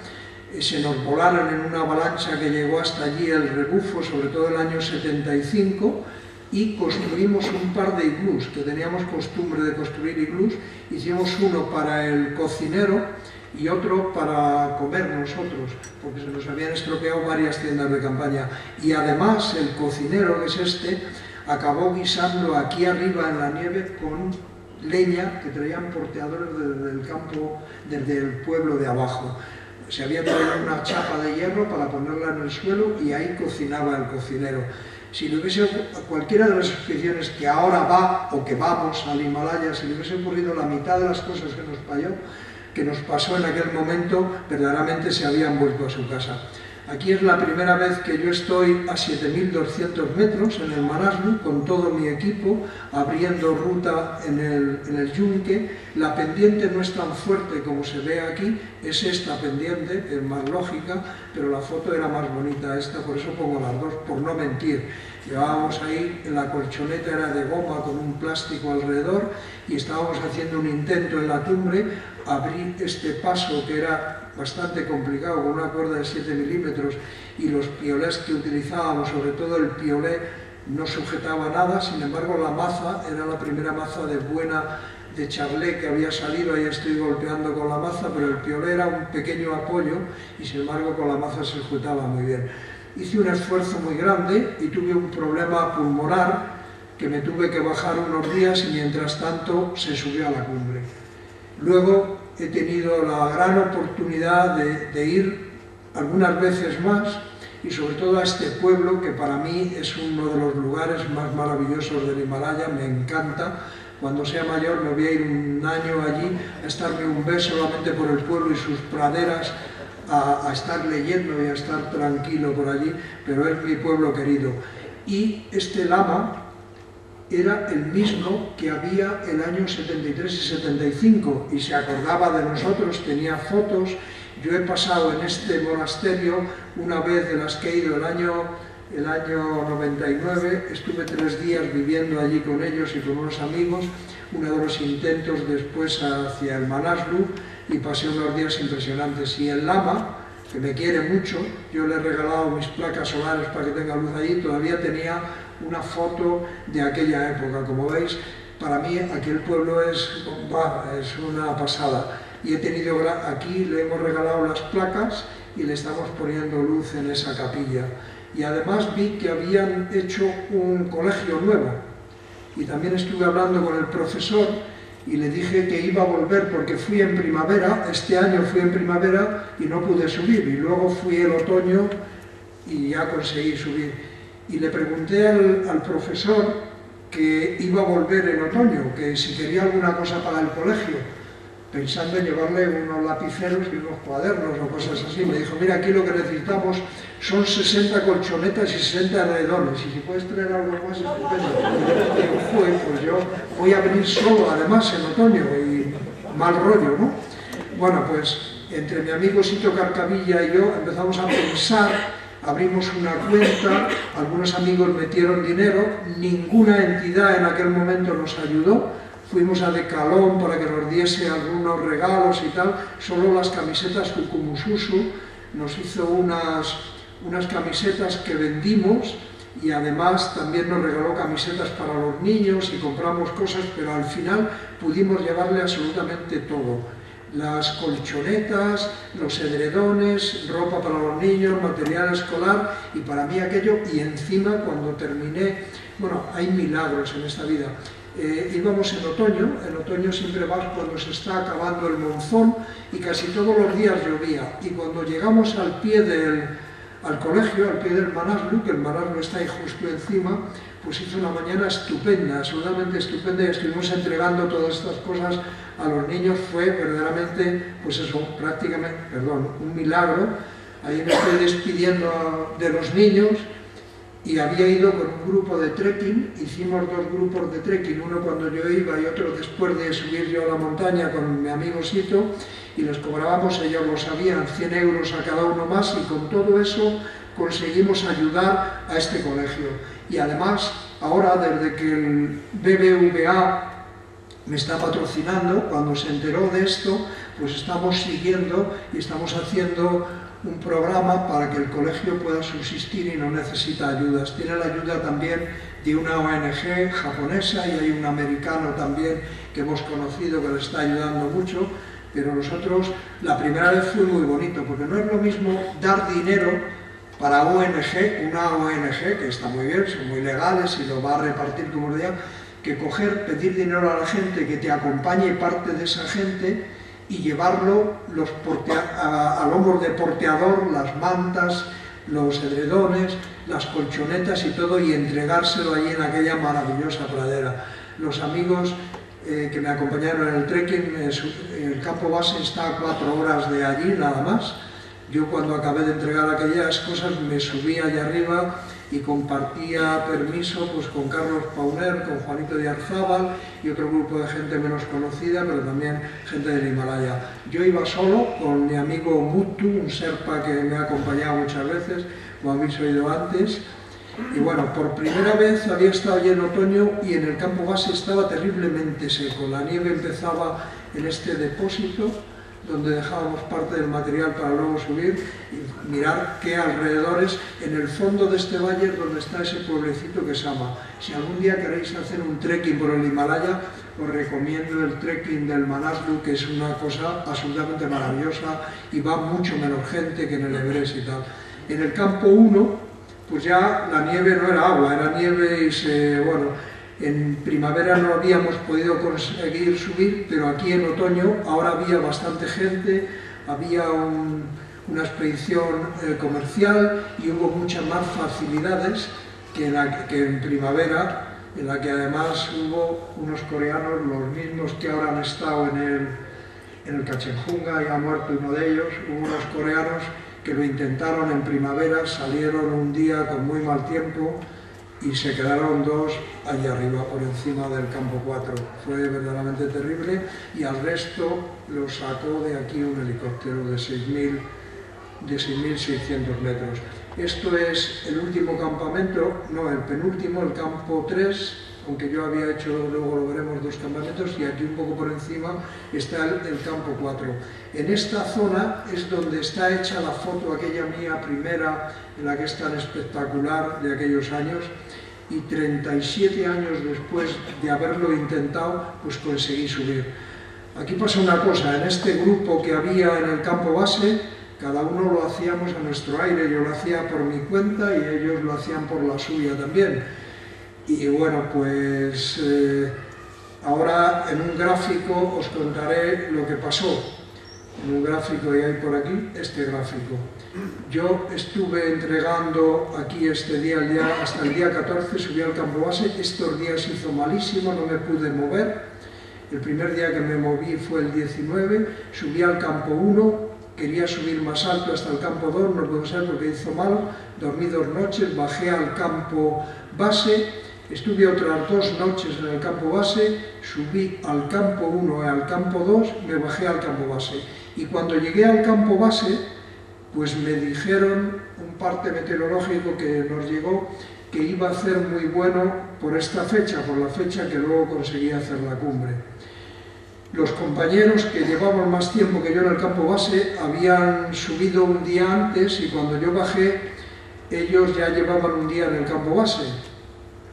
se nos volaron en una avalancha que llegó hasta allí el rebufo, sobre todo el año 75, y construimos un par de iglús, que teníamos costumbre de construir iglús. Hicimos uno para el cocinero y otro para comer nosotros, porque se nos habían estropeado varias tiendas de campaña. Y además el cocinero, que es este, acabó guisando aquí arriba en la nieve con leña que traían porteadores desde el campo, desde el pueblo de abajo. Se había traído una chapa de hierro para ponerla en el suelo y ahí cocinaba el cocinero. Si le hubiese, cualquiera de las expediciones que ahora va o que vamos al Himalaya, si le hubiese ocurrido la mitad de las cosas que nos pasó en aquel momento, verdaderamente se habían vuelto a su casa. Aquí es la primera vez que yo estoy a 7.200 metros en el Manaslu con todo mi equipo, abriendo ruta en el Yunque. La pendiente no es tan fuerte como se ve aquí, es esta pendiente, es más lógica, pero la foto era más bonita esta, por eso pongo las dos, por no mentir. Llevábamos ahí, la colchoneta era de goma con un plástico alrededor y estábamos haciendo un intento en la cumbre, abrí este paso que era bastante complicado con una cuerda de 7 milímetros y los piolés que utilizábamos, sobre todo el piolé, no sujetaba nada. Sin embargo la maza era la primera maza de charlé que había salido, ahí estoy golpeando con la maza, pero el piolé era un pequeño apoyo y sin embargo con la maza se sujetaba muy bien. Hice un esfuerzo muy grande y tuve un problema pulmonar que me tuve que bajar unos días y mientras tanto se subió a la cumbre. Luego he tenido la gran oportunidad de ir algunas veces más y sobre todo a este pueblo que para mí es uno de los lugares más maravillosos del Himalaya, me encanta. Cuando sea mayor me voy a ir un año allí a estarme un mes solamente por el pueblo y sus praderas, a estar leyendo y a estar tranquilo por allí, pero es mi pueblo querido. Y este lama era el mismo que había el año 73 y 75 y se acordaba de nosotros, tenía fotos. Yo he pasado en este monasterio una vez de las que he ido el año 99, estuve 3 días viviendo allí con ellos y con unos amigos, uno de los intentos después hacia el Manaslu, y pasé unos días impresionantes. Y el lama, que me quiere mucho, yo le he regalado mis placas solares para que tenga luz allí, todavía tenía una foto de aquella época. Como veis, para mí aquel pueblo es una pasada. Y he tenido aquí, le hemos regalado las placas y le estamos poniendo luz en esa capilla. Y además vi que habían hecho un colegio nuevo. Y también estuve hablando con el profesor y le dije que iba a volver porque fui en primavera, este año fui en primavera y no pude subir, y luego fui el otoño y ya conseguí subir. Y le pregunté al profesor que iba a volver en otoño, que si quería alguna cosa para el colegio, pensando en llevarle unos lapiceros y unos cuadernos o cosas así. Me dijo, mira, aquí lo que necesitamos son 60 colchonetas y 60 alredones, y si puedes traer algo más, estupendo. Y digo, pues yo voy a venir solo, además, en otoño, y mal rollo, ¿no? Bueno, pues entre mi amigo Sito Carcavilla y yo empezamos a pensar, abrimos una cuenta, algunos amigos metieron dinero, ninguna entidad en aquel momento nos ayudó. Fuimos a Decalón para que nos diese algunos regalos y tal, solo las camisetas Kukumususu nos hizo unas camisetas que vendimos, y además también nos regaló camisetas para los niños y compramos cosas, pero al final pudimos llevarle absolutamente todo. Las colchonetas, los edredones, ropa para los niños, material escolar, y para mí aquello, y encima cuando terminé, bueno, hay milagros en esta vida. Íbamos en otoño siempre vas cuando se está acabando el monzón y casi todos los días llovía, y cuando llegamos al pie al colegio, al pie del Manaslu, que el Manaslu está ahí justo encima, pues hizo una mañana estupenda, absolutamente estupenda, y estuvimos entregando todas estas cosas a los niños. Fue verdaderamente, pues eso, prácticamente, un milagro. Ahí me estoy despidiendo de los niños, y había ido con un grupo de trekking, hicimos dos grupos de trekking, uno cuando yo iba y otro después de subir yo a la montaña con mi amigo Sito, y les cobrábamos, ellos lo sabían, 100 euros a cada uno más, y con todo eso conseguimos ayudar a este colegio. Y además, ahora desde que el BBVA me está patrocinando, cuando se enteró de esto, pues estamos siguiendo y estamos haciendo un programa para que el colegio pueda subsistir y no necesita ayudas. Tiene la ayuda también de una ONG japonesa, y hay un americano también que hemos conocido que le está ayudando mucho, pero nosotros la primera vez fue muy bonito, porque no es lo mismo dar dinero para ONG, una ONG que está muy bien, son muy legales y lo va a repartir como día, que pedir dinero a la gente, que te acompañe parte de esa gente, y llevarlo a lomos de porteador, las mantas, los edredones, las colchonetas y todo, y entregárselo allí en aquella maravillosa pradera. Los amigos que me acompañaron en el trekking, el campo base está a 4 horas de allí nada más. Yo cuando acabé de entregar aquellas cosas me subí allá arriba y compartía permiso pues con Carlos Pauner, con Juanito de Arzábal y otro grupo de gente menos conocida, pero también gente del Himalaya. Yo iba solo con mi amigo Mutu, un Sherpa que me ha acompañado muchas veces, como habéis oído antes. Y bueno, por primera vez había estado allí en otoño, y en el campo base estaba terriblemente seco. La nieve empezaba en este depósito, donde dejábamos parte del material para luego subir, y mirar qué alrededores, en el fondo de este valle es donde está ese pueblecito que se llama. Si algún día queréis hacer un trekking por el Himalaya, os recomiendo el trekking del Manaslu, que es una cosa absolutamente maravillosa, y va mucho menos gente que en el Everest y tal. En el campo 1, pues ya la nieve no era agua, era nieve, y bueno, en primavera no habíamos podido conseguir subir, pero aquí en otoño ahora había bastante gente, había una expedición comercial, y hubo muchas más facilidades que en primavera, en la que además hubo unos coreanos, los mismos que ahora han estado en el Kachenjunga, y ha muerto uno de ellos. Hubo unos coreanos que lo intentaron en primavera, salieron un día con muy mal tiempo y se quedaron 2 allí arriba, por encima del campo 4. Fue verdaderamente terrible, y al resto lo sacó de aquí un helicóptero de 6.600 metros. Esto es el último campamento, no, el penúltimo, el campo 3, aunque yo había hecho, luego lo veremos, 2 campamentos, y aquí un poco por encima está el campo 4. En esta zona es donde está hecha la foto aquella mía primera, en la que es tan espectacular, de aquellos años, y 37 años después de haberlo intentado, pues conseguí subir. Aquí pasa una cosa, en este grupo que había en el campo base, cada uno lo hacíamos a nuestro aire. Yo lo hacía por mi cuenta y ellos lo hacían por la suya también. Y bueno, pues Ahora en un gráfico os contaré lo que pasó. En un gráfico que hay por aquí, este gráfico. Yo estuve entregando aquí este día, hasta el día 14, subí al campo base. Estos días hizo malísimo, no me pude mover. El primer día que me moví fue el 19, subí al campo 1, quería subir más alto hasta el campo 2, no pudo ser porque hizo malo, dormí 2 noches, bajé al campo base, estuve otras 2 noches en el campo base, subí al campo 1 y al campo 2, me bajé al campo base. Y cuando llegué al campo base, pues me dijeron un parte meteorológico que nos llegó que iba a ser muy bueno por esta fecha, por la fecha que luego conseguí hacer la cumbre. Los compañeros que llevaban más tiempo que yo en el campo base habían subido un día antes y cuando yo bajé, ellos ya llevaban un día en el campo base.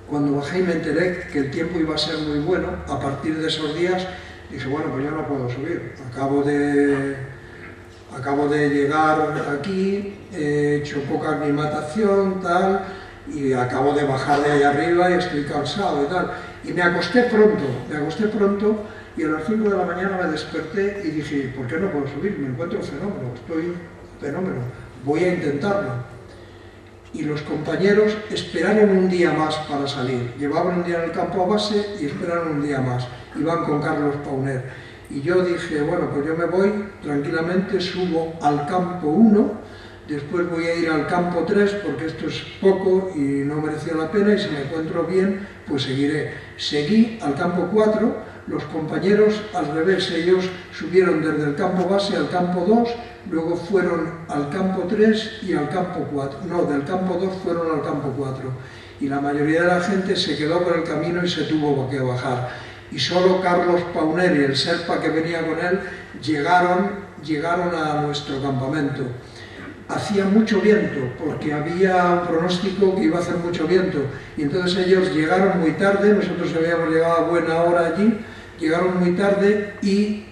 Cuando bajé y me enteré que el tiempo iba a ser muy bueno, a partir de esos días dije, bueno, pues yo no puedo subir. Acabo de llegar aquí, he hecho poca aclimatación, tal, y acabo de bajar de ahí arriba y estoy cansado y tal. Y me acosté pronto y a las 5 de la mañana me desperté y dije, ¿por qué no puedo subir? Me encuentro fenómeno, estoy fenómeno, voy a intentarlo. Y los compañeros esperaron un día más para salir. Llevaban un día en el campo base y esperaron un día más. Iban con Carlos Pauner. Y yo dije, bueno, pues yo me voy tranquilamente, subo al campo 1, después voy a ir al campo 3 porque esto es poco y no merecía la pena y si me encuentro bien, pues seguiré. Seguí al campo 4, los compañeros al revés, ellos subieron desde el campo base al campo 2, luego fueron al campo 3 y al campo 4. No, del campo 2 fueron al campo 4. Y la mayoría de la gente se quedó por el camino y se tuvo que bajar. Y solo Carlos Pauner y el Sherpa que venía con él llegaron a nuestro campamento. Hacía mucho viento, porque había un pronóstico que iba a hacer mucho viento. Y entonces ellos llegaron muy tarde, nosotros habíamos llegado a buena hora allí, llegaron muy tarde y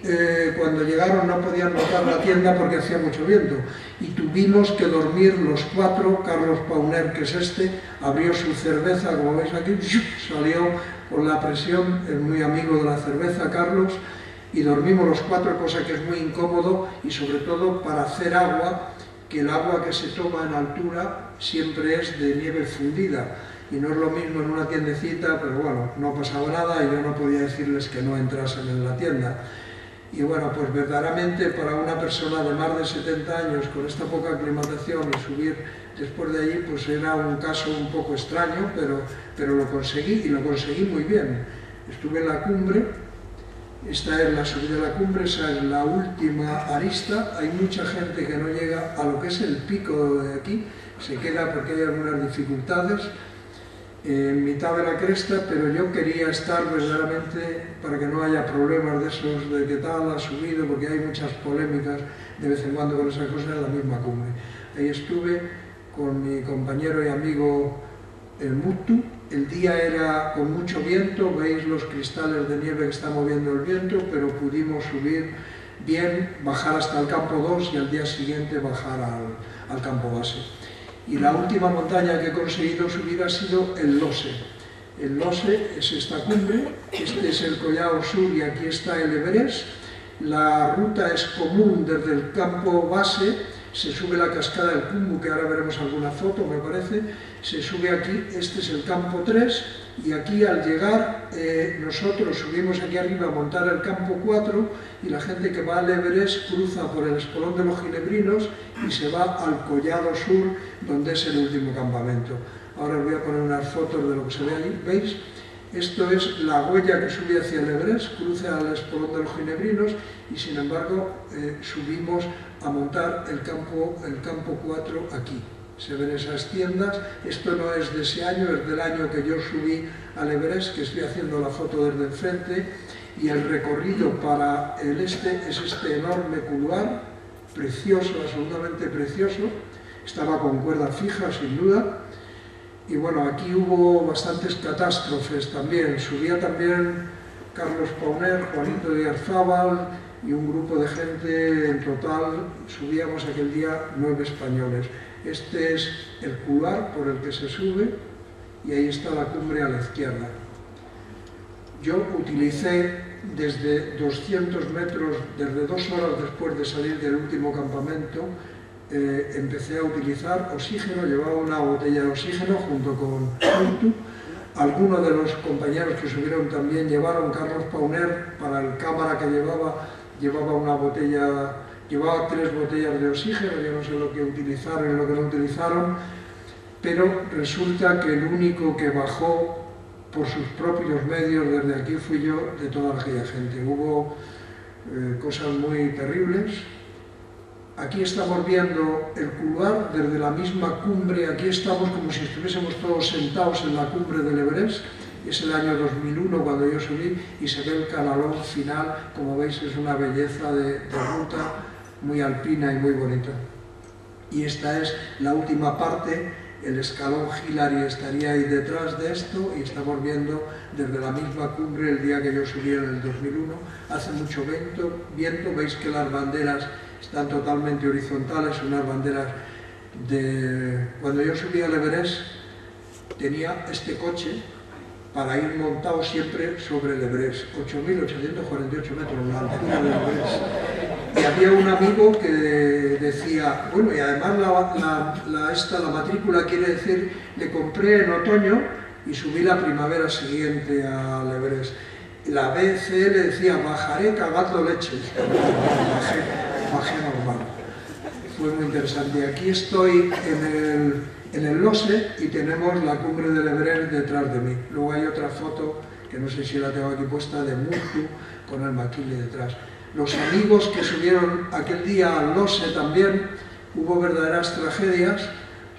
cuando llegaron no podían montar la tienda porque hacía mucho viento. Y tuvimos que dormir los 4, Carlos Pauner, que es este, abrió su cerveza, como veis aquí, salió con la presión, es muy amigo de la cerveza, Carlos, y dormimos los 4, cosa que es muy incómodo y sobre todo para hacer agua, que el agua que se toma en altura siempre es de nieve fundida. Y no es lo mismo en una tiendecita, pero bueno, no pasaba nada y yo no podía decirles que no entrasen en la tienda. Y bueno, pues verdaderamente para una persona de más de 70 años con esta poca aclimatación y subir después de allí, pues era un caso un poco extraño, pero lo conseguí y lo conseguí muy bien. Estuve en la cumbre, esta es la subida de la cumbre, esa es la última arista, hay mucha gente que no llega a lo que es el pico de aquí, se queda porque hay algunas dificultades en mitad de la cresta, pero yo quería estar verdaderamente para que no haya problemas de esos de que tal ha subido, porque hay muchas polémicas de vez en cuando con esas cosas en la misma cumbre. Ahí estuve con mi compañero y amigo el Mutu, el día era con mucho viento, veis los cristales de nieve que está moviendo el viento, pero pudimos subir bien, bajar hasta el campo 2 y al día siguiente bajar al campo base. Y la última montaña que he conseguido subir ha sido el Lose. El Lose es esta cumbre, este es el Collao Sur y aquí está el Everest. La ruta es común desde el campo base, se sube la cascada del Khumbu, que ahora veremos alguna foto, me parece, se sube aquí, este es el campo 3, y aquí al llegar nosotros subimos aquí arriba a montar el campo 4 y la gente que va al Everest cruza por el espolón de los Ginebrinos y se va al Collado Sur, donde es el último campamento. Ahora os voy a poner unas fotos de lo que se ve allí, ¿veis? Esto es la huella que sube hacia el Everest, cruza al espolón de los Ginebrinos y sin embargo subimos a montar el campo 4 aquí. Se ven esas tiendas, esto no es de ese año, es del año que yo subí al Everest, que estoy haciendo la foto desde el frente, y el recorrido para el este es este enorme couloir, precioso, absolutamente precioso, estaba con cuerda fija sin duda, y bueno, aquí hubo bastantes catástrofes también, subía también Carlos Pauner, Juanito de Arzábal y un grupo de gente, en total subíamos aquel día 9 españoles. Este es el couloir por el que se sube y ahí está la cumbre a la izquierda. yo utilicé desde 200 metros, desde 2 horas después de salir del último campamento, empecé a utilizar oxígeno, llevaba una botella de oxígeno junto con Muntu. Algunos de los compañeros que subieron también llevaron. Carlos Pauner, para el cámara que llevaba una botella, llevaba 3 botellas de oxígeno. Yo no sé lo que utilizaron y lo que no utilizaron, pero resulta que el único que bajó por sus propios medios desde aquí fui yo, de toda aquella gente. Hubo cosas muy terribles. Aquí estamos viendo el couloir desde la misma cumbre. Aquí estamos como si estuviésemos todos sentados en la cumbre del Everest. Es el año 2001 cuando yo subí y se ve el canalón final. Como veis, es una belleza de ruta muy alpina y muy bonita. Y esta es la última parte. El escalón Hillary estaría ahí detrás de esto y estamos viendo desde la misma cumbre el día que yo subí en el 2001. Hace mucho viento, veis que las banderas están totalmente horizontales, unas banderas de... Cuando yo subí al Everest tenía este coche para ir montado siempre sobre el Everest, 8.848 metros, la altura del Everest. Y había un amigo que decía, bueno, y además la matrícula quiere decir, le compré en otoño y subí la primavera siguiente al Everest. La BC le decía, bajaré cagando leche. Bajé normal. Fue muy interesante. Y aquí estoy en el Lhotse y tenemos la cumbre del Everest detrás de mí. Luego hay otra foto, que no sé si la tengo aquí puesta, de Muntu con el McKinley detrás. Los amigos que subieron aquel día al Lhotse también, hubo verdaderas tragedias.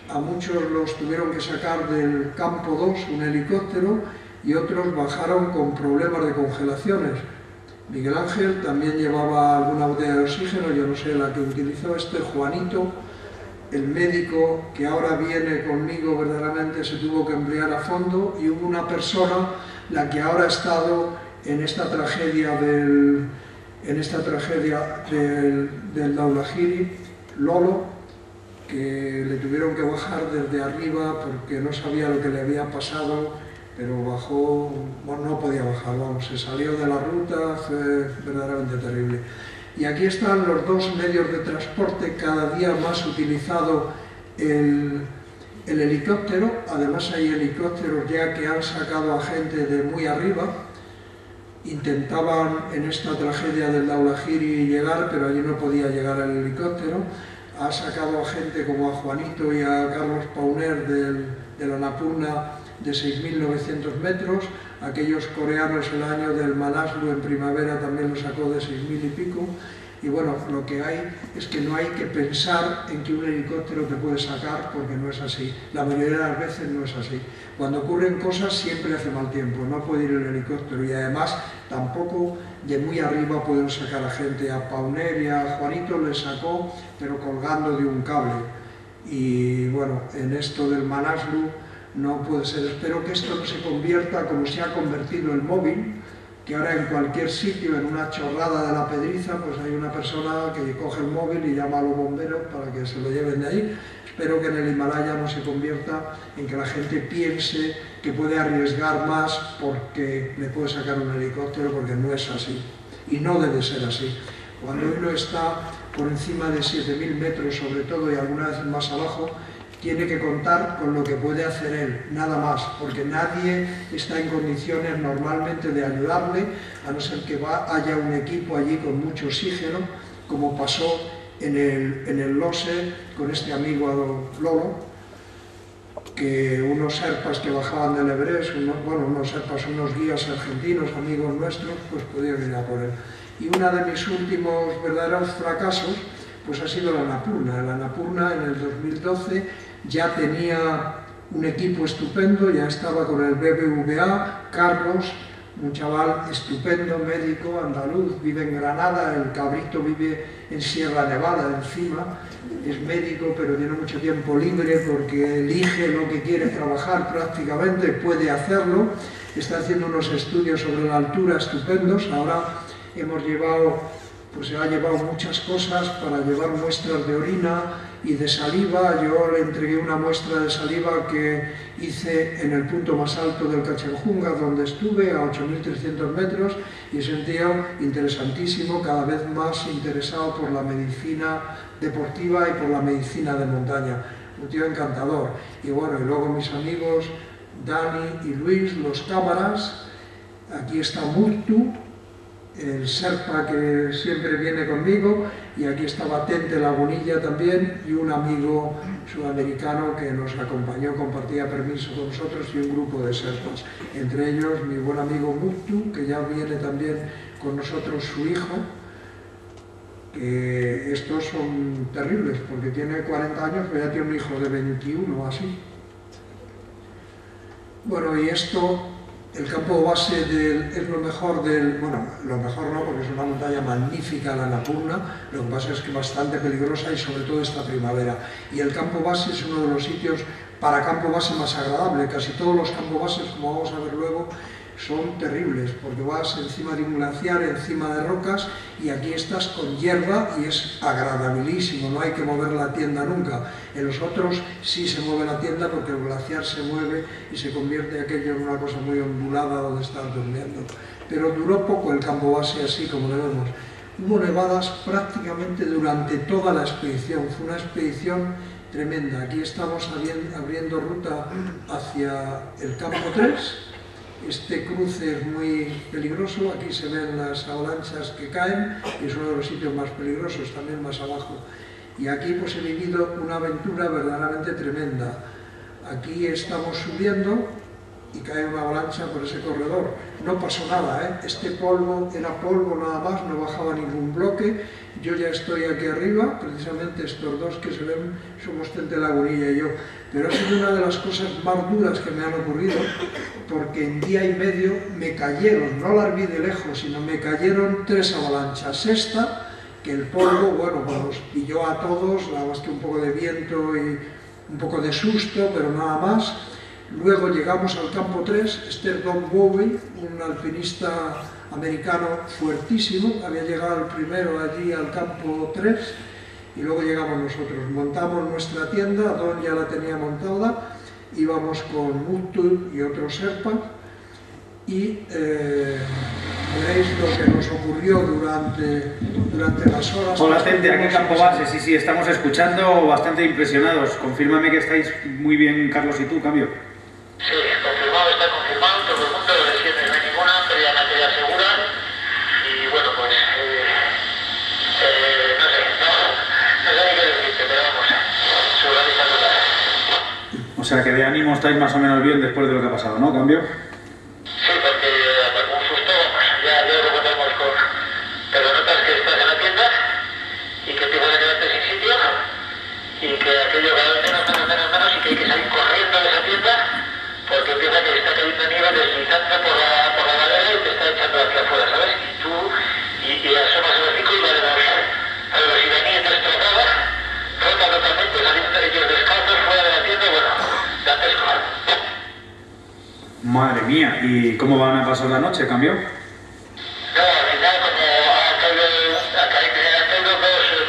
A muchos los tuvieron que sacar del campo 2, un helicóptero, y otros bajaron con problemas de congelaciones. Miguel Ángel también llevaba alguna botella de oxígeno, yo no sé la que utilizó. Juanito, el médico que ahora viene conmigo, verdaderamente se tuvo que emplear a fondo, y hubo una persona, la que ahora ha estado en esta tragedia del Dhaulagiri, Lolo, que le tuvieron que bajar desde arriba porque no sabía lo que le había pasado, pero bajó, bueno, no podía bajar, vamos, se salió de la ruta, fue verdaderamente terrible. Y aquí están los 2 medios de transporte, cada día más utilizado el helicóptero. Además hay helicópteros ya que han sacado a gente de muy arriba. Intentaban en esta tragedia del Dhaulagiri llegar, pero allí no podía llegar el helicóptero. Ha sacado a gente como a Juanito y a Carlos Pauner del Annapurna de 6.900 metros. Aquellos coreanos el año del Manaslu en primavera también lo sacó de 6.000 y pico. Y bueno, lo que hay es que no hay que pensar en que un helicóptero te puede sacar, porque no es así. La mayoría de las veces no es así. Cuando ocurren cosas siempre hace mal tiempo, no puede ir el helicóptero, y además tampoco de muy arriba pueden sacar a gente. A Pauner y a Juanito les sacó, pero colgando de un cable. Y bueno, en esto del Manaslu no puede ser. Espero que esto no se convierta como se ha convertido el móvil, que ahora en cualquier sitio, en una chorrada de la Pedriza, pues hay una persona que coge el móvil y llama a los bomberos para que se lo lleven de ahí. Espero que en el Himalaya no se convierta en que la gente piense que puede arriesgar más porque le puede sacar un helicóptero, porque no es así. Y no debe ser así. Cuando uno está por encima de 7.000 metros, sobre todo, y alguna vez más abajo, tiene que contar con lo que puede hacer él, nada más, porque nadie está en condiciones normalmente de ayudarle, a no ser que haya un equipo allí con mucho oxígeno, como pasó en el Lhotse con este amigo Lolo, que unos serpas que bajaban del Everest, unos guías argentinos, amigos nuestros, pues pudieron ir a por él. Y uno de mis últimos verdaderos fracasos pues ha sido la Annapurna. La Annapurna en el 2012 ya tenía un equipo estupendo, ya estaba con el BBVA, Carlos, un chaval estupendo, médico, andaluz, vive en Granada, el cabrito vive en Sierra Nevada, encima, es médico, pero tiene mucho tiempo libre porque elige lo que quiere trabajar prácticamente, puede hacerlo, está haciendo unos estudios sobre la altura estupendos. Ahora se ha llevado muchas cosas para llevar muestras de orina y de saliva. Yo le entregué una muestra de saliva que hice en el punto más alto del Cachenjunga, donde estuve, a 8.300 metros, y es un tío interesantísimo, cada vez más interesado por la medicina deportiva y por la medicina de montaña. Un tío encantador. Y bueno, y luego mis amigos Dani y Luis, los cámaras. Aquí está Muttu, el Sherpa que siempre viene conmigo, y aquí está Batente Lagunilla también, y un amigo sudamericano que nos acompañó, compartía permiso con nosotros, y un grupo de Sherpas. Entre ellos mi buen amigo Muttu, que ya viene también con nosotros su hijo, que estos son terribles, porque tiene 40 años, pero ya tiene un hijo de 21 o así. Bueno, y esto, el campo base es lo mejor del... Bueno, lo mejor no, porque es una montaña magnífica, la Annapurna, lo que pasa es que bastante peligrosa y sobre todo esta primavera. Y el campo base es uno de los sitios para campo base más agradable. Casi todos los campos bases, como vamos a ver luego, son terribles, porque vas encima de un glaciar, encima de rocas, y aquí estás con hierba y es agradabilísimo, no hay que mover la tienda nunca. En los otros sí se mueve la tienda porque el glaciar se mueve y se convierte aquello en una cosa muy ondulada donde estás durmiendo. Pero duró poco el campo base así como lo vemos. Hubo nevadas prácticamente durante toda la expedición, fue una expedición tremenda. Aquí estamos abriendo ruta hacia el campo 3. Este cruce es muy peligroso, aquí se ven las avalanchas que caen y es uno de los sitios más peligrosos, también más abajo. Y aquí pues he vivido una aventura verdaderamente tremenda. Aquí estamos subiendo y cae una avalancha por ese corredor. No pasó nada, ¿eh? Este polvo era polvo nada más, no bajaba ningún bloque. Yo ya estoy aquí arriba, precisamente estos dos que se ven somos Tente Lagunilla y yo. Pero ha sido una de las cosas más duras que me han ocurrido, porque en día y medio me cayeron, no las vi de lejos, sino me cayeron 3 avalanchas. Esta, que el polvo, bueno, pues nos pilló a todos, nada más que un poco de viento y un poco de susto, pero nada más. Luego llegamos al campo 3, este es Don Bowie, un alpinista americano fuertísimo, había llegado el primero allí al campo 3, y luego llegamos nosotros, montamos nuestra tienda, Don ya la tenía montada, íbamos con Muttu y otro Sherpa, y veréis lo que nos ocurrió durante las horas. Hola gente, aquí en Campo Base, sí, estamos escuchando, bastante impresionados. Confírmame que estáis muy bien, Carlos y tú, cambio. Sí, confirmado, está confirmado, todo el mundo, de lesiones no hay ninguna, pérdida material segura, y bueno, pues, no sé ni qué decirte, pero vamos, surrealizando la... O sea que de ánimo estáis más o menos bien después de lo que ha pasado, ¿no, cambio? Sí, porque un susto, vamos, ya lo contamos con... Pero notas que estás en la tienda y que empiezas a quedarte sin sitio y que aquello cada vez menos y que hay que salir corriendo de esa tienda porque empieza que está cayendo nieve deslizando por la madera y te está echando hacia afuera, ¿sabes? Y tú y asomas el hocico y ya le das a los iraníes destrozada, rota totalmente, saliendo ellos descalzos fuera de la tienda y bueno, dantesco. Madre mía, ¿y cómo van a pasar la noche, cambio? No, al final como han caído 2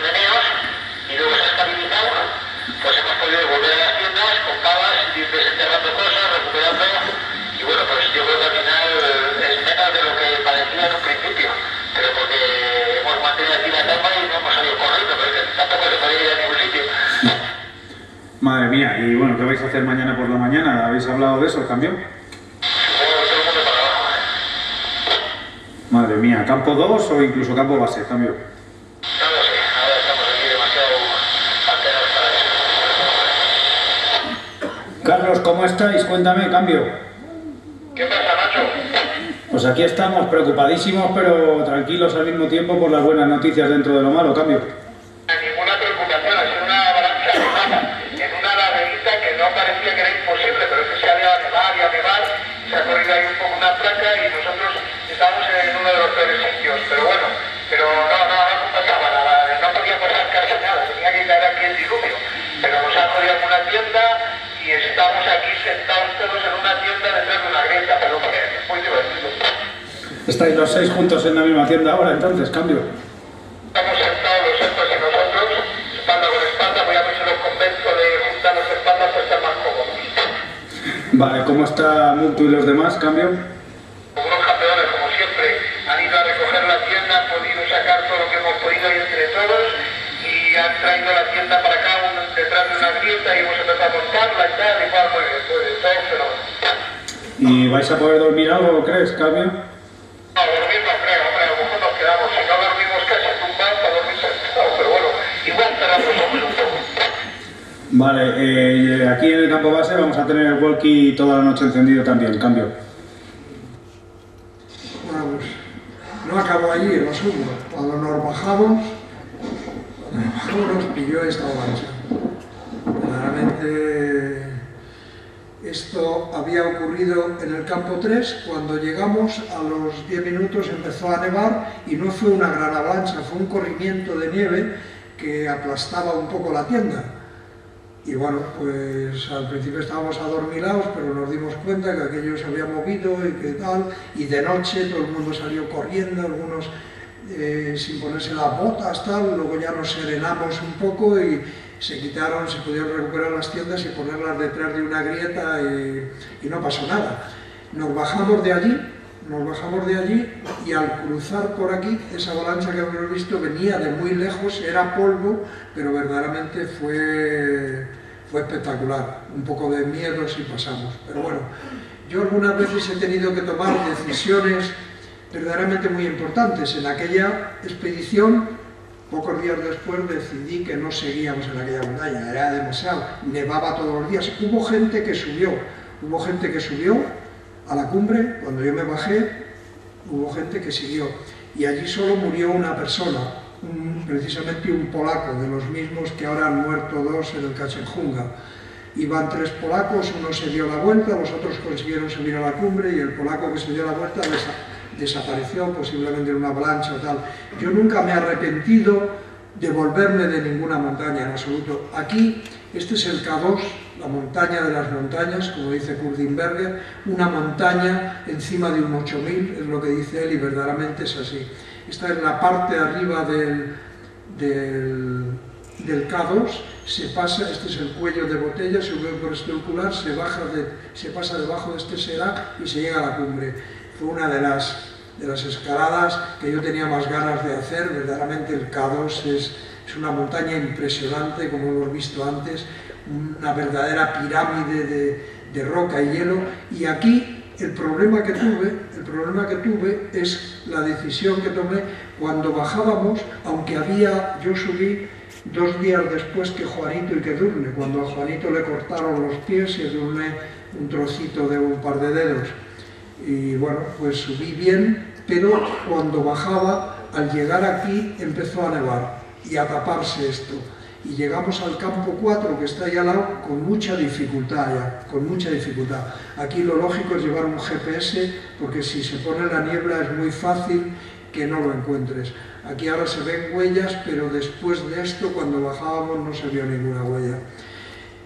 meneos y luego se ha estabilizado, pues hemos podido volver a las tiendas con pavas, ir desenterrando cosas, recuperando, y bueno, pues yo creo que al final es menos de lo que parecía en un principio, pero porque hemos mantenido aquí la calma y no hemos salido corriendo, pero que tampoco se podía ir a ningún sitio. Madre mía, y bueno, ¿qué vais a hacer mañana por la mañana? ¿Habéis hablado de eso, cambio? Madre mía, ¿campo 2 o incluso campo base, cambio? No lo sé, ahora estamos aquí demasiado alterados para eso. Carlos, ¿cómo estáis? Cuéntame, cambio. ¿Qué pasa, Nacho? Pues aquí estamos, preocupadísimos, pero tranquilos al mismo tiempo por las buenas noticias dentro de lo malo, cambio. Ninguna preocupación, ha sido una avalancha en una laderita que no parecía que era imposible, pero es que se había nevar y a nevar, se ha corrido ahí un poco una placa y nosotros estamos en uno de los peores sitios, pero bueno, no pasaba nada, no podía pasar casi nada, tenía que caer aquí el diluvio, pero nos ha jodido en una tienda y estamos aquí sentados todos en una tienda detrás de una grieta, pero que es muy divertido. ¿Estáis los 6 juntos en la misma tienda ahora, entonces, cambio? Estamos sentados los estos y nosotros, espalda con espalda, voy a ver si lo Vale, ¿cómo está Muktu y los demás? ¿Cambio? Unos campeones, como siempre, han ido a recoger la tienda, han podido sacar todo lo que hemos podido ahí entre todos y han traído la tienda para acá detrás de una grieta y hemos empezado a montarla y tal, igual muy bien, pues todo fenómeno. ¿Y vais a poder dormir algo, crees, Cambio? No, dormir no creo, hombre, a lo mejor nos quedamos, si no dormimos casi tumbados para dormir sentados, pero bueno, igual cerramos un minuto. Vale, aquí en el campo base vamos a tener el walkie toda la noche encendido también, Cambio. Bueno, pues no acabó allí el asunto. Cuando nos bajamos nos pilló esta avalancha. Claramente esto había ocurrido en el campo 3, cuando llegamos a los 10 minutos empezó a nevar y no fue una gran avalancha, fue un corrimiento de nieve que aplastaba un poco la tienda. Y bueno, pues al principio estábamos adormilados, pero nos dimos cuenta que aquello se había movido y que tal, y de noche todo el mundo salió corriendo, algunos sin ponerse las botas, tal, luego ya nos serenamos un poco y se quitaron, se pudieron recuperar las tiendas y ponerlas detrás de una grieta y no pasó nada. Nos bajamos de allí y al cruzar por aquí, esa avalancha que hemos visto venía de muy lejos, era polvo, pero verdaderamente fue espectacular. Un poco de miedo si pasamos, pero bueno, yo algunas veces he tenido que tomar decisiones verdaderamente muy importantes. En aquella expedición, pocos días después, decidí que no seguíamos en aquella montaña, era demasiado, nevaba todos los días. Hubo gente que subió a la cumbre, cuando yo me bajé, hubo gente que siguió, y allí solo murió una persona, precisamente un polaco, de los mismos que ahora han muerto dos en el Kaczenjunga. Iban 3 polacos, uno se dio la vuelta, los otros consiguieron subir a la cumbre y el polaco que se dio la vuelta desapareció, posiblemente en una avalancha o tal. Yo nunca me he arrepentido de volverme de ninguna montaña en absoluto. Aquí, este es el K2, la montaña de las montañas, como dice Kurdinberger, una montaña encima de un 8000, es lo que dice él, y verdaderamente es así. Esta es la parte arriba del K2, se pasa, este es el cuello de botella, se sube por este ocular, se pasa debajo de este Serac y se llega a la cumbre. Fue una de las escaladas que yo tenía más ganas de hacer. Verdaderamente el K2 es una montaña impresionante, como hemos visto antes, una verdadera pirámide de roca y hielo, y aquí el problema que tuve es la decisión que tomé cuando bajábamos, aunque yo subí 2 días después que Juanito y que Edurne, cuando a Juanito le cortaron los pies y a Edurne un trocito de un par de dedos. Y bueno, pues subí bien, pero cuando bajaba, al llegar aquí empezó a nevar y a taparse esto. Y llegamos al campo 4, que está ahí al lado, con mucha dificultad ya, con mucha dificultad. Aquí lo lógico es llevar un GPS, porque si se pone la niebla es muy fácil que no lo encuentres. Aquí ahora se ven huellas, pero después de esto, cuando bajábamos, no se vio ninguna huella.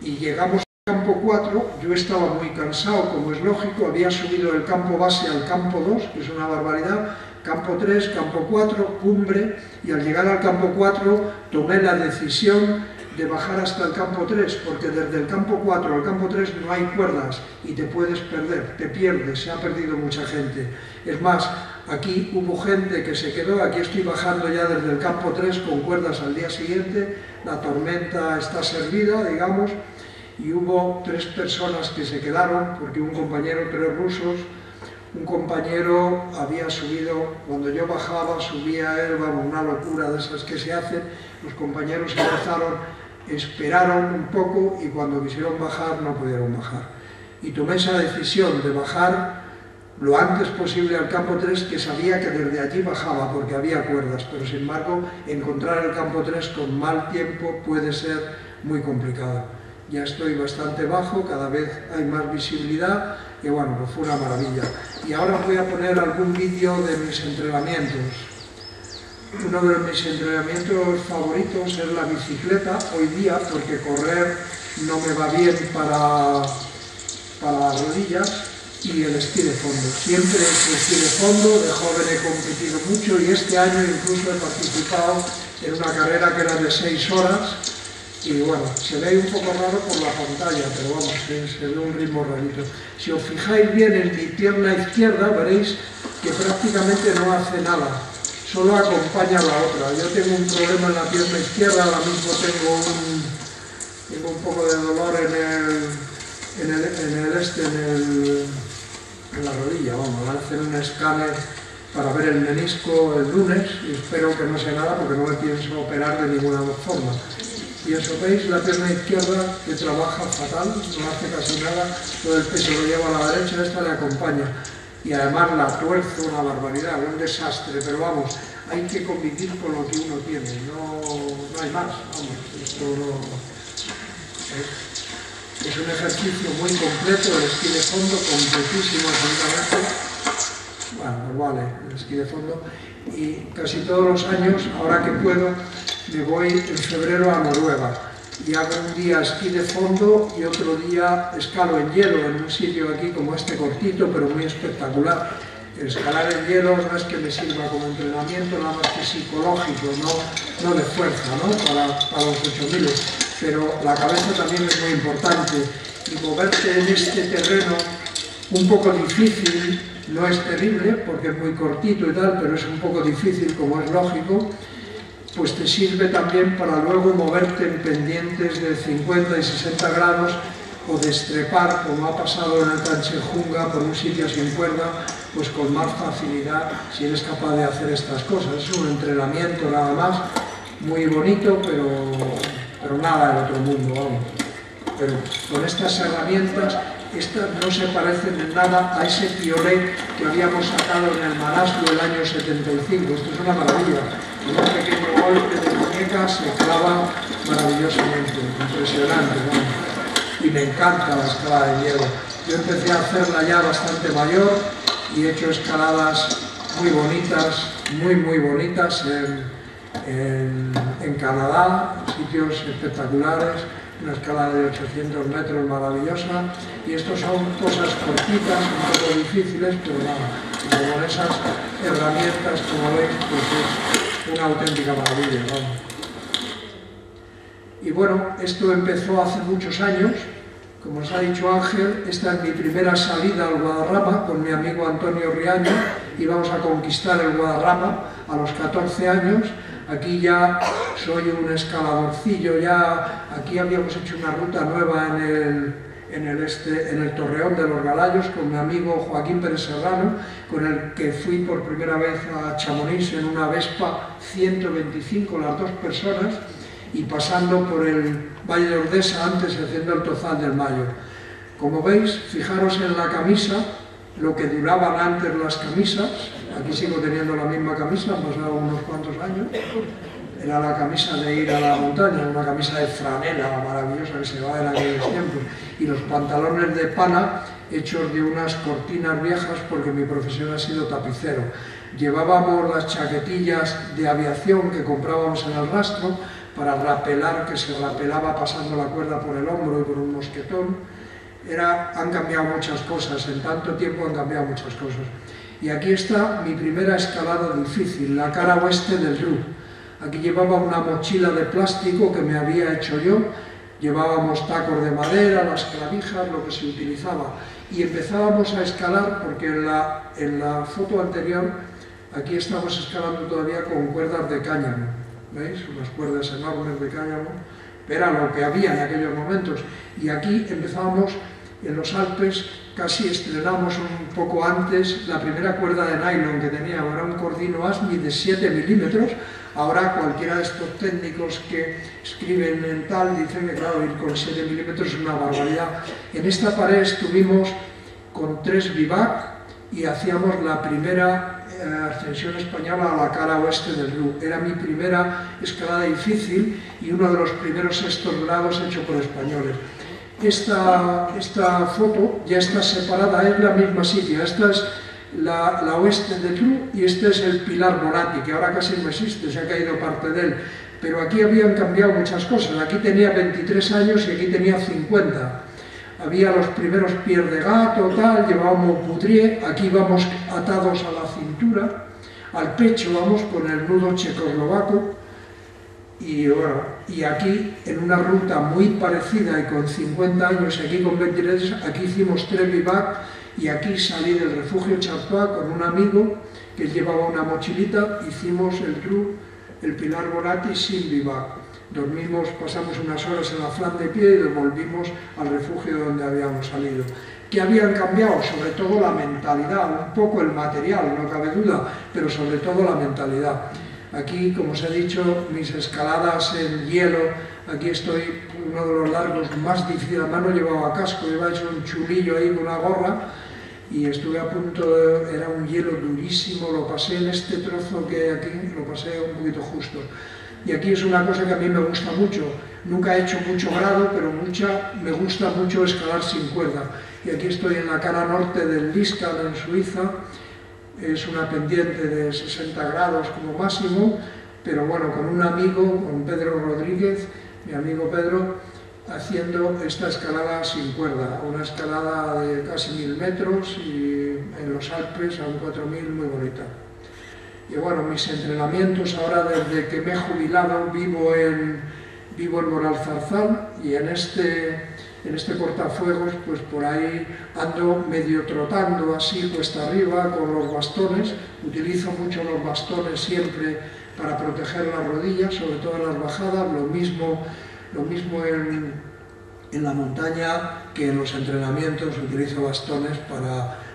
Y llegamos al campo 4, yo estaba muy cansado, como es lógico, había subido del campo base al campo 2, que es una barbaridad, campo 3, campo 4, cumbre, y al llegar al campo 4 tomé la decisión de bajar hasta el campo 3, porque desde el campo 4 al campo 3 no hay cuerdas y te puedes perder, te pierdes, se ha perdido mucha gente. Es más, aquí hubo gente que se quedó, aquí estoy bajando ya desde el campo 3 con cuerdas al día siguiente, la tormenta está servida, digamos, y hubo 3 personas que se quedaron, porque un compañero, 3 rusos, un compañero había subido, cuando yo bajaba, subía él, vamos, una locura de esas que se hacen, los compañeros esperaron un poco y cuando quisieron bajar no pudieron bajar. Y tomé esa decisión de bajar lo antes posible al campo 3, que sabía que desde allí bajaba porque había cuerdas, pero sin embargo encontrar el campo 3 con mal tiempo puede ser muy complicado. Ya estoy bastante bajo, cada vez hay más visibilidad y bueno, pues fue una maravilla. Y ahora voy a poner algún vídeo de mis entrenamientos. Uno de mis entrenamientos favoritos es la bicicleta hoy día, porque correr no me va bien para las rodillas, y el esquí de fondo. Siempre el esquí de fondo, de joven he competido mucho y este año incluso he participado en una carrera que era de 6 horas Y bueno, se ve un poco raro por la pantalla, pero vamos, se ve un ritmo rarito. Si os fijáis bien en mi pierna izquierda, veréis que prácticamente no hace nada, solo acompaña a la otra. Yo tengo un problema en la pierna izquierda, ahora mismo tengo un poco de dolor en la rodilla. Vamos, van a hacer un escáner para ver el menisco el lunes y espero que no sea nada porque no me pienso operar de ninguna forma. Y eso veis, la pierna izquierda que trabaja fatal, no hace casi nada, todo el peso lo lleva a la derecha, esta le acompaña. Y además la tuerzo una barbaridad, un desastre, pero vamos, hay que convivir con lo que uno tiene, no hay más, vamos, esto no... Es un ejercicio muy completo, el esquí de fondo, completísimo absolutamente. Bueno, pues vale, el esquí de fondo. Y casi todos los años, ahora que puedo, me voy en febrero a Noruega y hago un día esquí de fondo y otro día escalo en hielo en un sitio aquí como este cortito pero muy espectacular. El escalar en hielo no es que me sirva como entrenamiento, nada más que psicológico, no de fuerza, ¿no? Para los 8000, pero la cabeza también es muy importante y moverte en este terreno un poco difícil. No es terrible porque es muy cortito y tal, pero es un poco difícil, como es lógico, pues te sirve también para luego moverte en pendientes de 50 y 60 grados o destrepar, como ha pasado en el Tanchejunga, por un sitio sin cuerda, pues con más facilidad si eres capaz de hacer estas cosas. Es un entrenamiento nada más, muy bonito, pero nada del otro mundo, vamos. Pero con estas herramientas, estas no se parecen en nada a ese piolet que habíamos sacado en el Manaslu el año 75. Esto es una maravilla. Con un pequeño golpe de muñeca se clava maravillosamente, impresionante, ¿no? Y me encanta la escalada de hielo. Yo empecé a hacerla ya bastante mayor y he hecho escaladas muy bonitas, muy bonitas en Canadá, sitios espectaculares. Una escala de 800 metros maravillosa, y estos son cosas cortitas, un poco difíciles, pero nada, con esas herramientas, como veis, pues es una auténtica maravilla, vamos. Y bueno, esto empezó hace muchos años, como os ha dicho Ángel, esta es mi primera salida al Guadarrama con mi amigo Antonio Riaño, íbamos a conquistar el Guadarrama a los 14 años. Aquí ya soy un escaladorcillo, ya aquí habíamos hecho una ruta nueva en el Torreón de los Galayos con mi amigo Joaquín Pérez Serrano, con el que fui por primera vez a Chamonix en una Vespa 125, las dos personas, y pasando por el Valle de Ordesa antes y haciendo el Tozal del Mayo. Como veis, fijaros en la camisa, lo que duraban antes las camisas. Aquí sigo teniendo la misma camisa, han pasado unos cuantos años. Era la camisa de ir a la montaña, una camisa de franela maravillosa que se va en aquellos tiempos. Y los pantalones de pana hechos de unas cortinas viejas porque mi profesión ha sido tapicero. Llevábamos las chaquetillas de aviación que comprábamos en el rastro para rapelar, que se rapelaba pasando la cuerda por el hombro y por un mosquetón. Han cambiado muchas cosas, en tanto tiempo han cambiado muchas cosas. Y aquí está mi primera escalada difícil, la cara oeste del Ru. Aquí llevaba una mochila de plástico que me había hecho yo, llevábamos tacos de madera, las clavijas, lo que se utilizaba. Y empezábamos a escalar porque en la foto anterior, aquí estamos escalando todavía con cuerdas de cáñamo. ¿Veis? Unas cuerdas enormes de cáñamo. Era lo que había en aquellos momentos. Y aquí empezábamos en los Alpes, casi estrenamos un poco antes la primera cuerda de nylon que teníamos, era un Cordino Asmi de 7 milímetros. Ahora cualquiera de estos técnicos que escriben en tal dicen que claro, ir con 7 milímetros es una barbaridad. En esta pared estuvimos con 3 bivac y hacíamos la primera ascensión española a la cara oeste del Ru. Era mi primera escalada difícil y uno de los primeros sextos grados hecho por españoles. Esta foto ya está separada, es la misma sitio. Esta es la oeste del Ru y este es el Pilar Morati, que ahora casi no existe, se ha caído parte de él. Pero aquí habían cambiado muchas cosas. Aquí tenía 23 años y aquí tenía 50. Había los primeros pies de gato, tal, llevábamos boudrier, aquí vamos atados a la cintura, al pecho vamos con el nudo checoslovaco, Y bueno, y aquí en una ruta muy parecida y con 50 años y aquí con 23, aquí hicimos 3 bivac y aquí salí del refugio Chartois con un amigo que llevaba una mochilita, hicimos el tour, el Pilar Bonatti sin bivac. Dormimos, pasamos unas horas en la Flan de Pie y volvimos al refugio donde habíamos salido. ¿Qué habían cambiado? Sobre todo la mentalidad, un poco el material, no cabe duda, pero sobre todo la mentalidad. Aquí, como os he dicho, mis escaladas en hielo, aquí estoy uno de los largos más difíciles, además no llevaba casco, llevaba hecho un chulillo ahí con una gorra y estuve a punto, era un hielo durísimo, lo pasé en este trozo que aquí, lo pasé un poquito justo. Y aquí es una cosa que a mí me gusta mucho, nunca he hecho mucho grado, pero me gusta mucho escalar sin cuerda. Y aquí estoy en la cara norte del Liscal, en Suiza, es una pendiente de 60 grados como máximo, pero bueno, con un amigo, con Pedro Rodríguez, mi amigo Pedro, haciendo esta escalada sin cuerda, una escalada de casi 1000 metros y en los Alpes a un 4000 muy bonita. Y bueno, mis entrenamientos ahora desde que me he jubilado vivo en Moralzarzal y en este cortafuegos pues por ahí ando medio trotando así cuesta arriba con los bastones, utilizo mucho los bastones siempre para proteger las rodillas, sobre todo en las bajadas, lo mismo en la montaña que en los entrenamientos utilizo bastones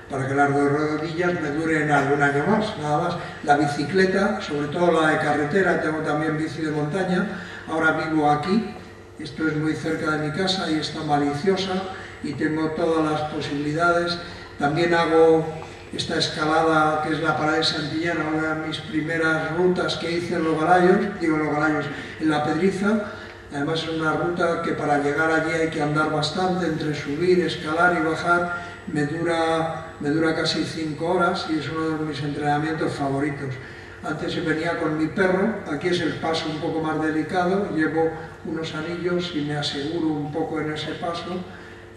para que las rodillas me duren algún año más, nada más. La bicicleta, sobre todo la de carretera, tengo también bici de montaña, ahora vivo aquí, esto es muy cerca de mi casa y está Maliciosa y tengo todas las posibilidades. También hago esta escalada que es la Parada de Santillana, una de mis primeras rutas que hice en en la Pedriza. Además es una ruta que para llegar allí hay que andar bastante, entre subir, escalar y bajar, me dura casi 5 horas y es uno de mis entrenamientos favoritos. Antes venía con mi perro, aquí es el paso un poco más delicado, llevo unos anillos y me aseguro un poco en ese paso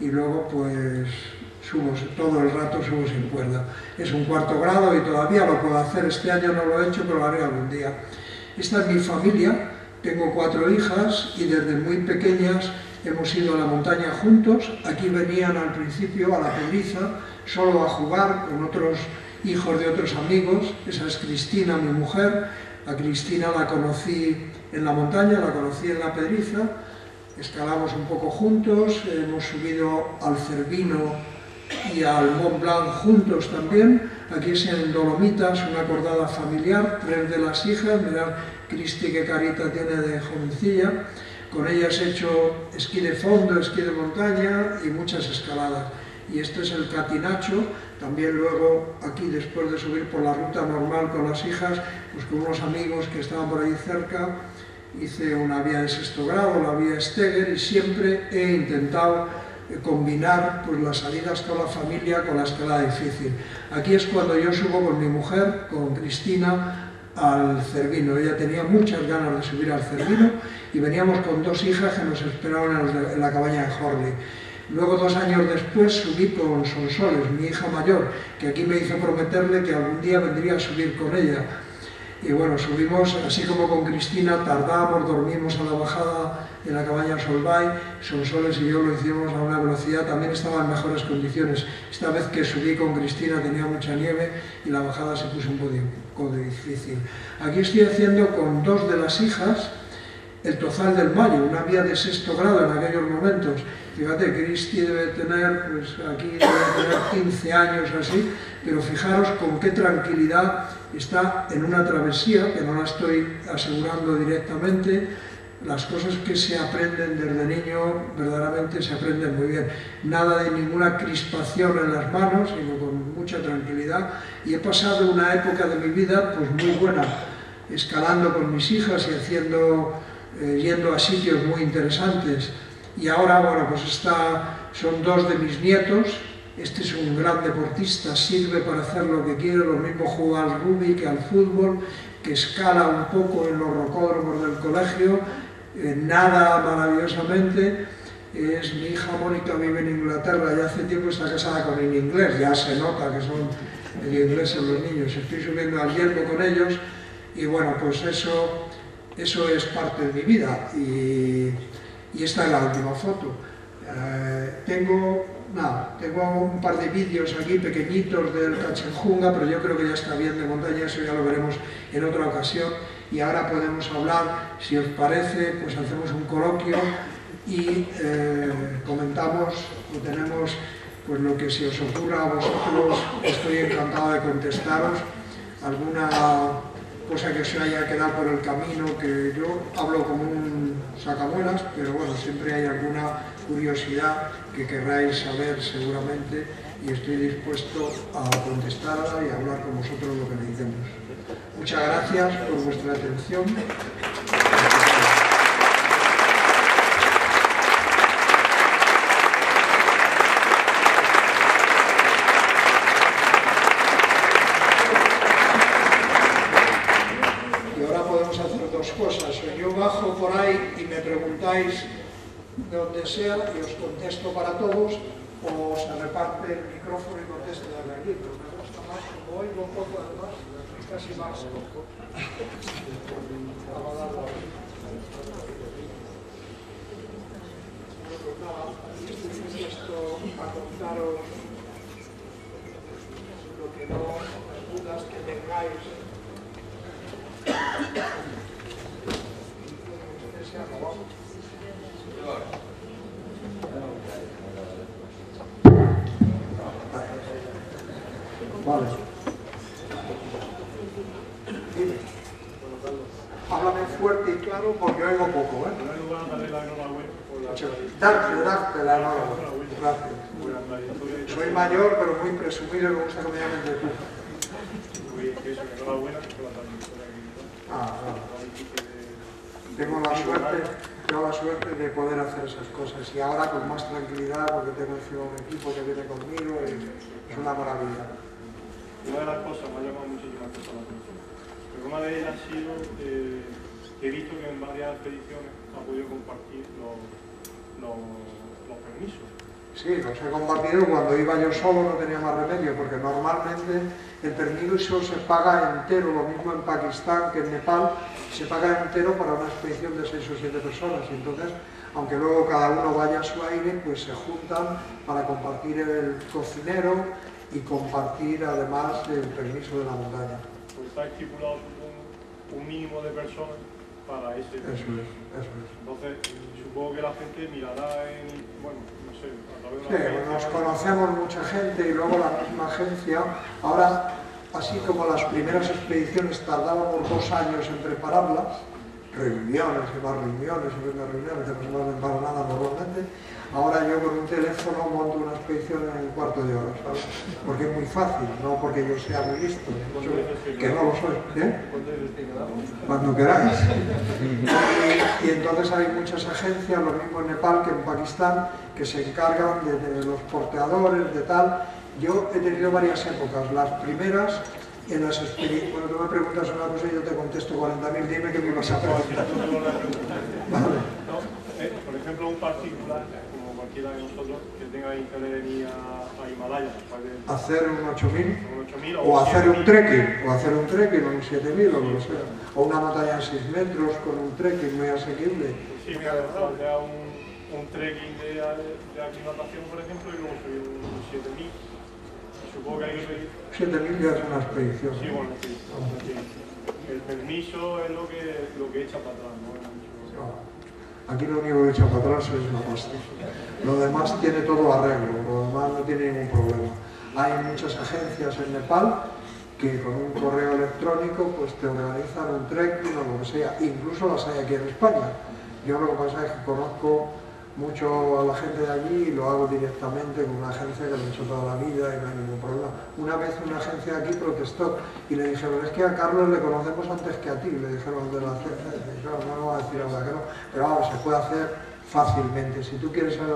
y luego pues subo, todo el rato subo sin cuerda. Es un 4º grado y todavía lo puedo hacer, este año no lo he hecho pero lo haré algún día. Esta es mi familia, tengo 4 hijas y desde muy pequeñas hemos ido a la montaña juntos, aquí venían al principio a la Pedriza solo a jugar con otros hijos de otros amigos, esa es Cristina, mi mujer. A Cristina la conocí en la montaña, la conocí en la Pedriza, escalamos un poco juntos, hemos subido al Cervino y al Mont Blanc juntos también. Aquí es en Dolomitas, una cordada familiar, 3 de las hijas, mirad Cristi qué carita tiene de jovencilla. Con ellas he hecho esquí de fondo, esquí de montaña y muchas escaladas. Y este es el Catinacho, también luego aquí después de subir por la ruta normal con las hijas, pues con unos amigos que estaban por ahí cerca, hice una vía de 6º grado, la vía Steger y siempre he intentado combinar pues, las salidas con la familia con la escalada difícil. Aquí es cuando yo subo con mi mujer, con Cristina, al Cervino. Ella tenía muchas ganas de subir al Cervino y veníamos con 2 hijas que nos esperaban en la cabaña de Horley. Luego 2 años después subí con Sonsoles, mi hija mayor, que aquí me hizo prometerle que algún día vendría a subir con ella. Y bueno, subimos, así como con Cristina, tardamos, dormimos a la bajada en la cabaña Solvay, Sonsoles y yo lo hicimos a una velocidad, también estaba en mejores condiciones. Esta vez que subí con Cristina tenía mucha nieve y la bajada se puso un poco difícil. Aquí estoy haciendo con 2 de las hijas el Tozal del Mayo, una vía de 6º grado en aquellos momentos. Fíjate, Cristi debe tener, pues aquí debe tener 15 años o así, pero fijaros con qué tranquilidad está en una travesía, que no la estoy asegurando directamente. Las cosas que se aprenden desde niño, verdaderamente se aprenden muy bien. Nada de ninguna crispación en las manos, sino con mucha tranquilidad. Y he pasado una época de mi vida pues muy buena, escalando con mis hijas y yendo a sitios muy interesantes. Y ahora, bueno, pues son 2 de mis nietos. Este es un gran deportista, sirve para hacer lo que quiere, lo mismo juega al rugby que al fútbol, que escala un poco en los rocódromos del colegio, nada maravillosamente. Es mi hija Mónica, vive en Inglaterra, ya hace tiempo está casada con el inglés, ya se nota que son ingleses los niños. Estoy subiendo al yelmo con ellos y bueno, pues eso. eso es parte de mi vida y esta es la última foto. Tengo un par de vídeos aquí pequeñitos del Cachenjunga, pero yo creo que ya está bien de montaña, eso ya lo veremos en otra ocasión. Y ahora podemos hablar, si os parece, pues hacemos un coloquio y comentamos o tenemos pues lo que se os ocurra a vosotros. Estoy encantado de contestaros alguna cosa que os haya quedado por el camino, que yo hablo como un sacamuelas, pero bueno, siempre hay alguna curiosidad que querráis saber seguramente y estoy dispuesto a contestarla y a hablar con vosotros lo que necesitemos. Muchas gracias por vuestra atención. Y ahora podemos hacer dos cosas. Yo bajo por ahí y me preguntáis de donde sea y os contesto para todos, o se reparte el micrófono y contesto desde aquí, pero me gusta más, como oigo un poco además, casi más. Esto para contaros lo que no, las dudas que tengáis. Vale. Dime. Háblame fuerte y claro porque oigo poco, ¿eh? Darte la enhorabuena. Gracias. Soy mayor, pero muy presumido y me gusta que me llamen de tú. Tengo la suerte de poder hacer esas cosas y ahora con más tranquilidad porque tengo un equipo que viene conmigo y es una maravilla. Una de las cosas me ha llamado muchísimas cosas la atención, pero una de ellas ha sido que he visto que en varias expediciones ha podido compartir los permisos. Sí, los he compartido. Cuando iba yo solo no tenía más remedio, porque normalmente el permiso se paga entero, lo mismo en Pakistán que en Nepal, se paga entero para una expedición de 6 o 7 personas, y entonces, aunque luego cada uno vaya a su aire, pues se juntan para compartir el cocinero y compartir además el permiso de la montaña. Pues está estipulado, supongo, un mínimo de personas para ese permiso. Eso es. Entonces, supongo que la gente mirará en, bueno, no sé, a través de una Sí, nos conocemos mucha gente y luego la misma agencia. Ahora, así como las primeras expediciones tardábamos 2 años en prepararlas, reuniones y más reuniones, que no se pueden para nada normalmente. Ahora yo con un teléfono monto una expedición en un cuarto de hora, ¿sabes? Porque es muy fácil, no porque yo sea muy listo, que no lo soy, ¿eh? Cuando queráis. Y entonces hay muchas agencias, lo mismo en Nepal que en Pakistán, que se encargan de los porteadores, de tal. Yo he tenido varias épocas, las primeras en las experiencias. Cuando tú me preguntas una cosa y yo te contesto 40.000, dime qué me vas a preguntar. Vale. Por ejemplo, un particular, como cualquiera de nosotros, que tenga interés en ir a Himalaya. Hacer un 8.000 o o hacer un trekking, o un 7.000 o lo que sea. O una montaña de 6 metros con un trekking muy asequible. Sí, mira, plantea un trekking de aclimatación, por ejemplo, y luego subir un 7.000. Supongo que hay que pedir. 7.000 ya es una expedición. Sí, bueno, sí. El permiso es lo que echa para atrás, ¿no? Aquí lo único que echa para atrás es la pasta. Lo demás tiene todo arreglo, lo demás no tiene ningún problema. Hay muchas agencias en Nepal que con un correo electrónico pues te organizan un trekking o lo que sea. Incluso las hay aquí en España. Yo lo que pasa es que conozco mucho a la gente de allí y lo hago directamente con una agencia que lo he hecho toda la vida y no hay ningún problema. Una vez una agencia de aquí protestó y le dijeron, es que a Carlos le conocemos antes que a ti, le dijeron de la agencia, claro, no me va a decir ahora que no, pero vamos, se puede hacer fácilmente. Si tú quieres, me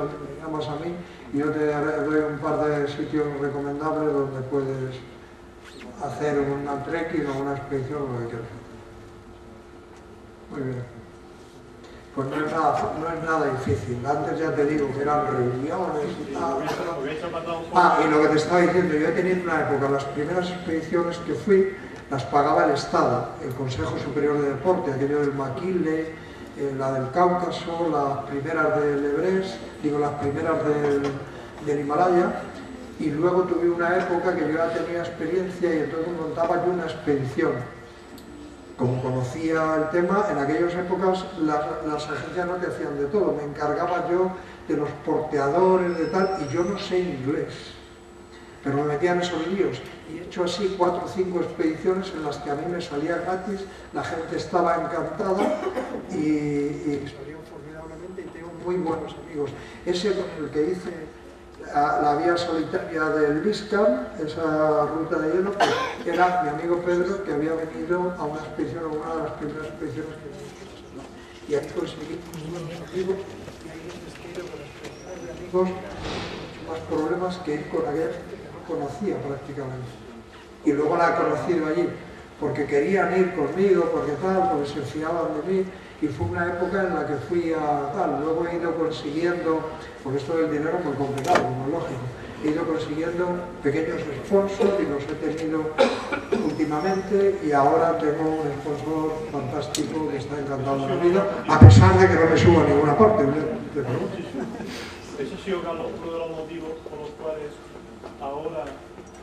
llamas a mí y yo te doy un par de sitios recomendables donde puedes hacer una trekking o una expedición o lo que quieras. Muy bien. Pues no es nada difícil. Antes ya te digo que eran reuniones y tal. Y lo que te estaba diciendo, yo he tenido una época, las primeras expediciones que fui, las pagaba el Estado, el Consejo Superior de Deporte, aquello del Maquile, la del Cáucaso, las primeras del Everest, digo, las primeras del Himalaya, y luego tuve una época que yo ya tenía experiencia y entonces montaba yo una expedición. Como conocía el tema, en aquellas épocas las agencias no te hacían de todo, me encargaba yo de los porteadores, de tal, y yo no sé inglés, pero me metía en esos líos, y he hecho así 4 o 5 expediciones en las que a mí me salía gratis, la gente estaba encantada y salían formidablemente, y tengo muy buenos amigos. Ese con el que hice la vía solitaria del Biscam, esa ruta de hielo, pues era mi amigo Pedro, que había venido a una expedición, a una de las primeras expediciones que hizo, ¿no? Y ahí conseguí muy buenos amigos, y ahí es que he ido con expediciones de amigos, mucho más problemas que ir con aquella gente que no conocía prácticamente. Y luego la he conocido allí, porque querían ir conmigo, porque se fiaban de mí, y fue una época en la que fui a tal. Luego he ido consiguiendo, porque esto del dinero es muy complicado, como es lógico, he ido consiguiendo pequeños sponsors y los he tenido últimamente, y ahora tengo un sponsor fantástico que está encantado de la vida, a pesar de que no me subo a ninguna parte. Ese ha sido, Carlos, uno de los motivos por los cuales ahora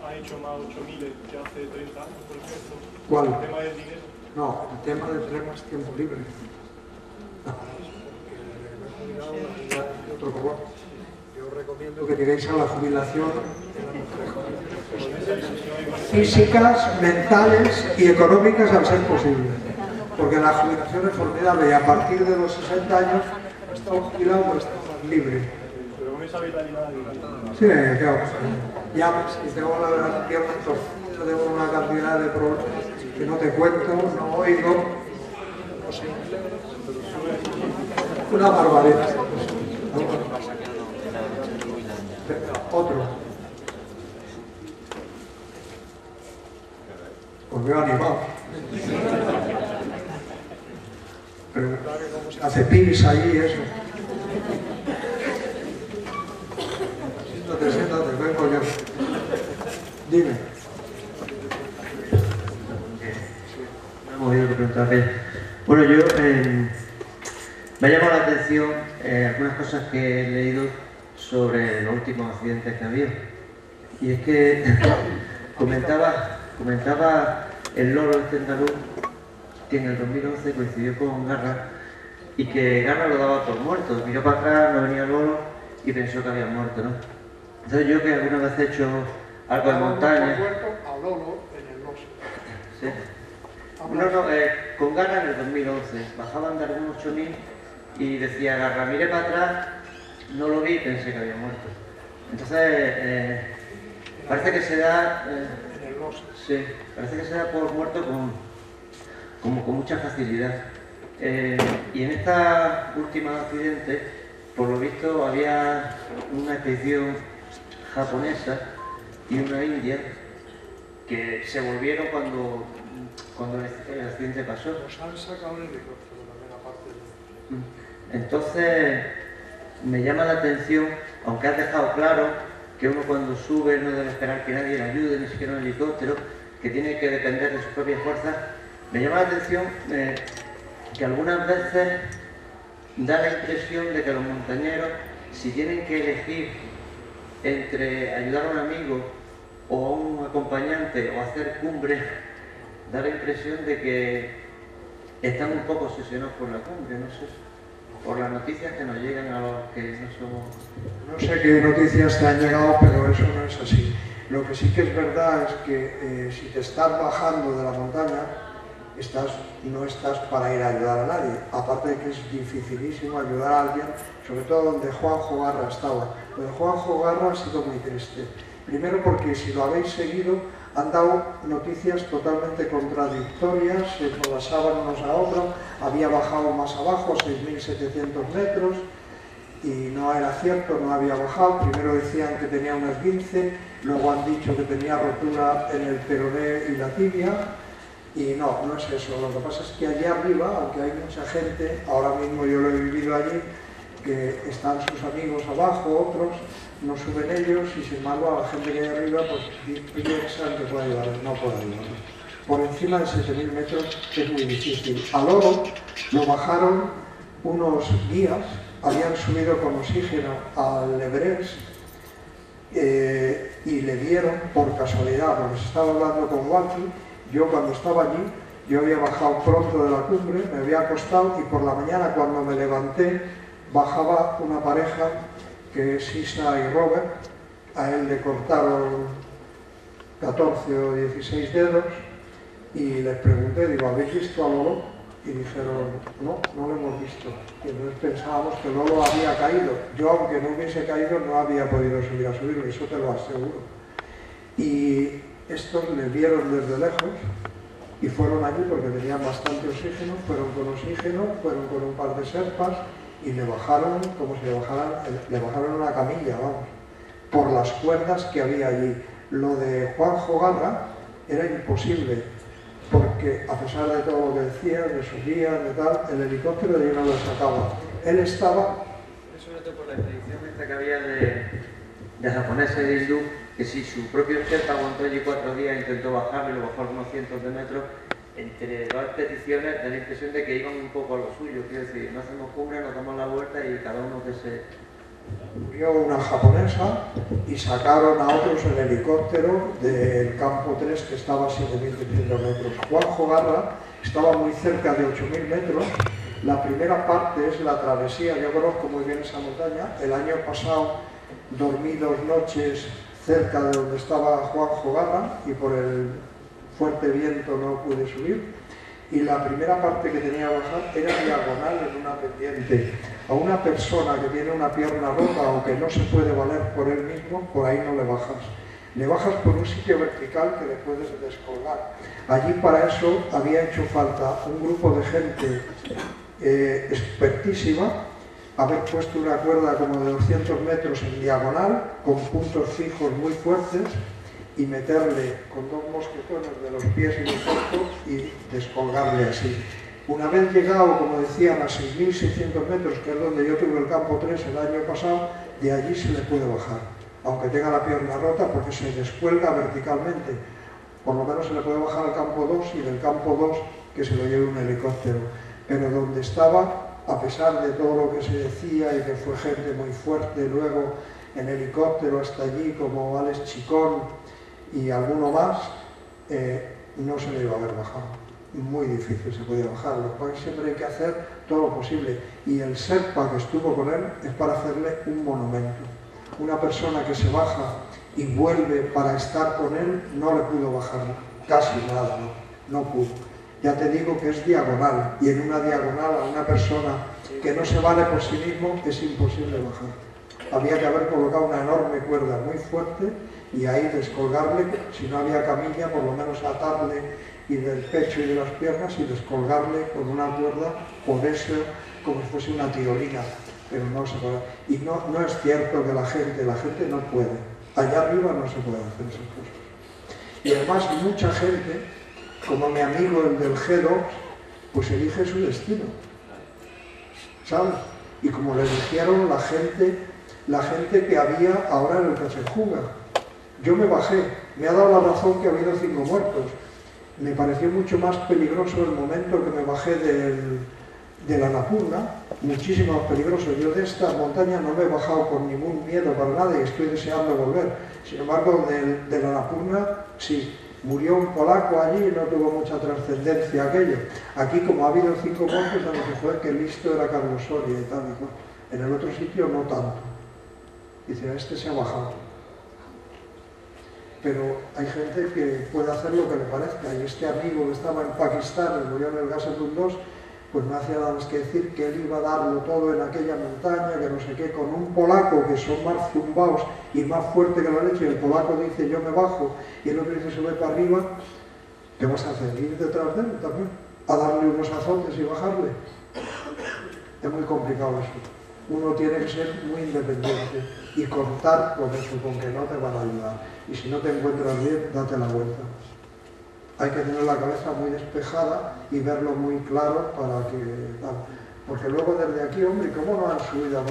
ha hecho más 8.000 que hace 30 años, por ejemplo. ¿Cuál? El tema del dinero. No, el tema de tener más tiempo libre. Yo recomiendo que lleguéis a la jubilación físicas, mentales y económicas al ser posible. Porque la jubilación es formidable, y a partir de los 60 años no estamos jubilados, no estamos libres. Pero con esa vitalidad. Sí, claro. Ya, si tengo la pierna torcida, tengo una cantidad de problemas que no te cuento, no oigo, no sé. Una barbaridad. Otro. Pues me he animado. Preguntar cómo se hace pis ahí, eso. Siéntate, vengo yo. Dime. Me hemos oído que preguntarle. Bueno, yo me ha llamado la atención algunas cosas que he leído sobre los últimos accidentes que ha habido. Y es que comentaba el loro este andaluz, que en el 2011 coincidió con Garra, y que Garra lo daba por muerto. Miró para atrás, no venía el loro y pensó que había muerto, ¿no? Entonces yo, que alguna vez he hecho algo en montaña... A Lolo en el Oso. Sí. No, con Garra en el 2011, bajaban de algunos 8.000 y decía Garra, miré para atrás, no lo vi y pensé que había muerto. Entonces, parece que se da... sí, parece que se da por muerto con mucha facilidad. Y en esta última accidente, por lo visto, había una expedición japonesa y una india que se volvieron cuando el accidente pasó. Nos han sacado un helicóptero también, aparte de... Entonces, me llama la atención, aunque has dejado claro que uno cuando sube no debe esperar que nadie le ayude, ni siquiera un helicóptero, que tiene que depender de sus propias fuerzas, me llama la atención que algunas veces da la impresión de que los montañeros, si tienen que elegir entre ayudar a un amigo o a un acompañante o hacer cumbre, da la impresión de que están un poco obsesionados por la cumbre, no sé, por las noticias que nos llegan a los que no somos... No sé qué noticias te han llegado, pero eso no es así. Lo que sí que es verdad es que si te estás bajando de la montaña, no estás para ir a ayudar a nadie. Aparte de que es dificilísimo ayudar a alguien, sobre todo donde Juanjo Garra estaba. Lo de Juanjo Garra ha sido muy triste. Primero porque, si lo habéis seguido, han dado noticias totalmente contradictorias, se colasaban unos a otros, había bajado más abajo, 6.700 metros, y no era cierto, no había bajado. Primero decían que tenía un esguince, luego han dicho que tenía rotura en el peroné y la tibia, y no es eso. Lo que pasa es que allí arriba, aunque hay mucha gente, ahora mismo yo lo he vivido allí, que están sus amigos abajo, otros, no suben ellos, y sin embargo a la gente que hay arriba pues piensan que puede ayudar, no puede ayudar. por encima de 7.000 metros es muy difícil. Al oro lo bajaron unos guías, habían subido con oxígeno al Everest y le dieron por casualidad, porque se estaba hablando con Walkie. Yo cuando estaba allí, yo había bajado pronto de la cumbre, me había acostado y por la mañana cuando me levanté bajaba una pareja que es Isa y Robert. A él le cortaron 14 o 16 dedos y les pregunté, digo, ¿habéis visto a Lolo? Y dijeron, no, no lo hemos visto. Y entonces pensábamos que Lolo había caído. Yo, aunque no hubiese caído, no había podido subir a subirlo, eso te lo aseguro. Y estos le vieron desde lejos y fueron allí porque tenían bastante oxígeno, fueron con oxígeno, fueron con un par de serpas y le bajaron como si le bajaron una camilla, vamos, por las cuerdas que había allí. Lo de Juanjo Garra era imposible, porque a pesar de todo lo que decían, de subían, de tal, el helicóptero de allí no lo sacaba. Él estaba... Sobre todo por la expedición esta que había de japoneses y de hindú, que si su propio Sherpa aguantó allí 4 días, intentó bajarlo y lo bajó algunos cientos de metros, entre dos expediciones da la impresión de que iban un poco a lo suyo, quiero decir, no hacemos cumbre, nos damos la vuelta y cada uno que se... Murió una japonesa y sacaron a otros en helicóptero del campo 3 que estaba a 7.300 metros. Juanjo Garra estaba muy cerca de 8.000 metros. La primera parte es la travesía, yo conozco muy bien esa montaña. El año pasado dormí 2 noches cerca de donde estaba Juanjo Garra y por el fuerte viento no pude subir. Y la primera parte que tenía que bajar era diagonal en una pendiente. A una persona que tiene una pierna rota o que no se puede valer por él mismo, por ahí no le bajas. Le bajas por un sitio vertical que le puedes descolgar. Allí para eso había hecho falta un grupo de gente expertísima, haber puesto una cuerda como de 200 metros en diagonal, con puntos fijos muy fuertes, y meterle con 2 mosquetones de los pies y del cuerpo y descolgarle así. Una vez llegado, como decían, a 6.600 metros, que es donde yo tuve el campo 3 el año pasado, de allí se le puede bajar, aunque tenga la pierna rota, porque se descuelga verticalmente. Por lo menos se le puede bajar al campo 2 y del campo 2 que se lo lleve un helicóptero. Pero donde estaba, a pesar de todo lo que se decía y que fue gente muy fuerte, luego en helicóptero hasta allí, como Alex Chicón y alguno más, no se le iba a haber bajado. Muy difícil se podía bajar, lo cual siempre hay que hacer todo lo posible. Y el Sherpa que estuvo con él es para hacerle un monumento. Una persona que se baja y vuelve para estar con él, no le pudo bajar casi nada, no pudo. Ya te digo que es diagonal, y en una diagonal a una persona que no se vale por sí mismo es imposible bajar. Había que haber colocado una enorme cuerda muy fuerte y ahí descolgarle, si no había camilla, por lo menos atarle y del pecho y de las piernas y descolgarle con una cuerda, por eso, como si fuese una tirolina, pero no se puede. Y no es cierto que la gente no puede. Allá arriba no se puede hacer esas cosas. Y además mucha gente, como mi amigo el del G2, pues elige su destino, ¿sabes? Y como le dijeron la gente que había ahora en el Casejuga. Yo me bajé, me ha dado la razón que ha habido 5 muertos. Me pareció mucho más peligroso el momento que me bajé de la Annapurna, muchísimo más peligroso. Yo de esta montaña no me he bajado con ningún miedo para nada y estoy deseando volver. Sin embargo, de la Annapurna, sí, murió un polaco allí y no tuvo mucha trascendencia aquello. Aquí, como ha habido 5 muertos, a lo que fue que listo era Carlos Soria y tal y cual. En el otro sitio no tanto. Dice, este se ha bajado. Pero hay gente que puede hacer lo que le parezca, y este amigo que estaba en Pakistán y murió en el Gazetun 2, pues no hacía nada más que decir que él iba a darlo todo en aquella montaña, que no sé qué, con un polaco que son más zumbaos y más fuerte que la leche, y el polaco dice yo me bajo, y el otro dice sube para arriba. ¿Qué vas a hacer? ¿Ir detrás de él también? ¿A darle unos azotes y bajarle? Es muy complicado eso. Uno tiene que ser muy independiente y contar con eso, con que no te van a ayudar. Y si no te encuentras bien, date la vuelta. Hay que tener la cabeza muy despejada y verlo muy claro para que... Porque luego desde aquí, hombre, ¿cómo no han subido?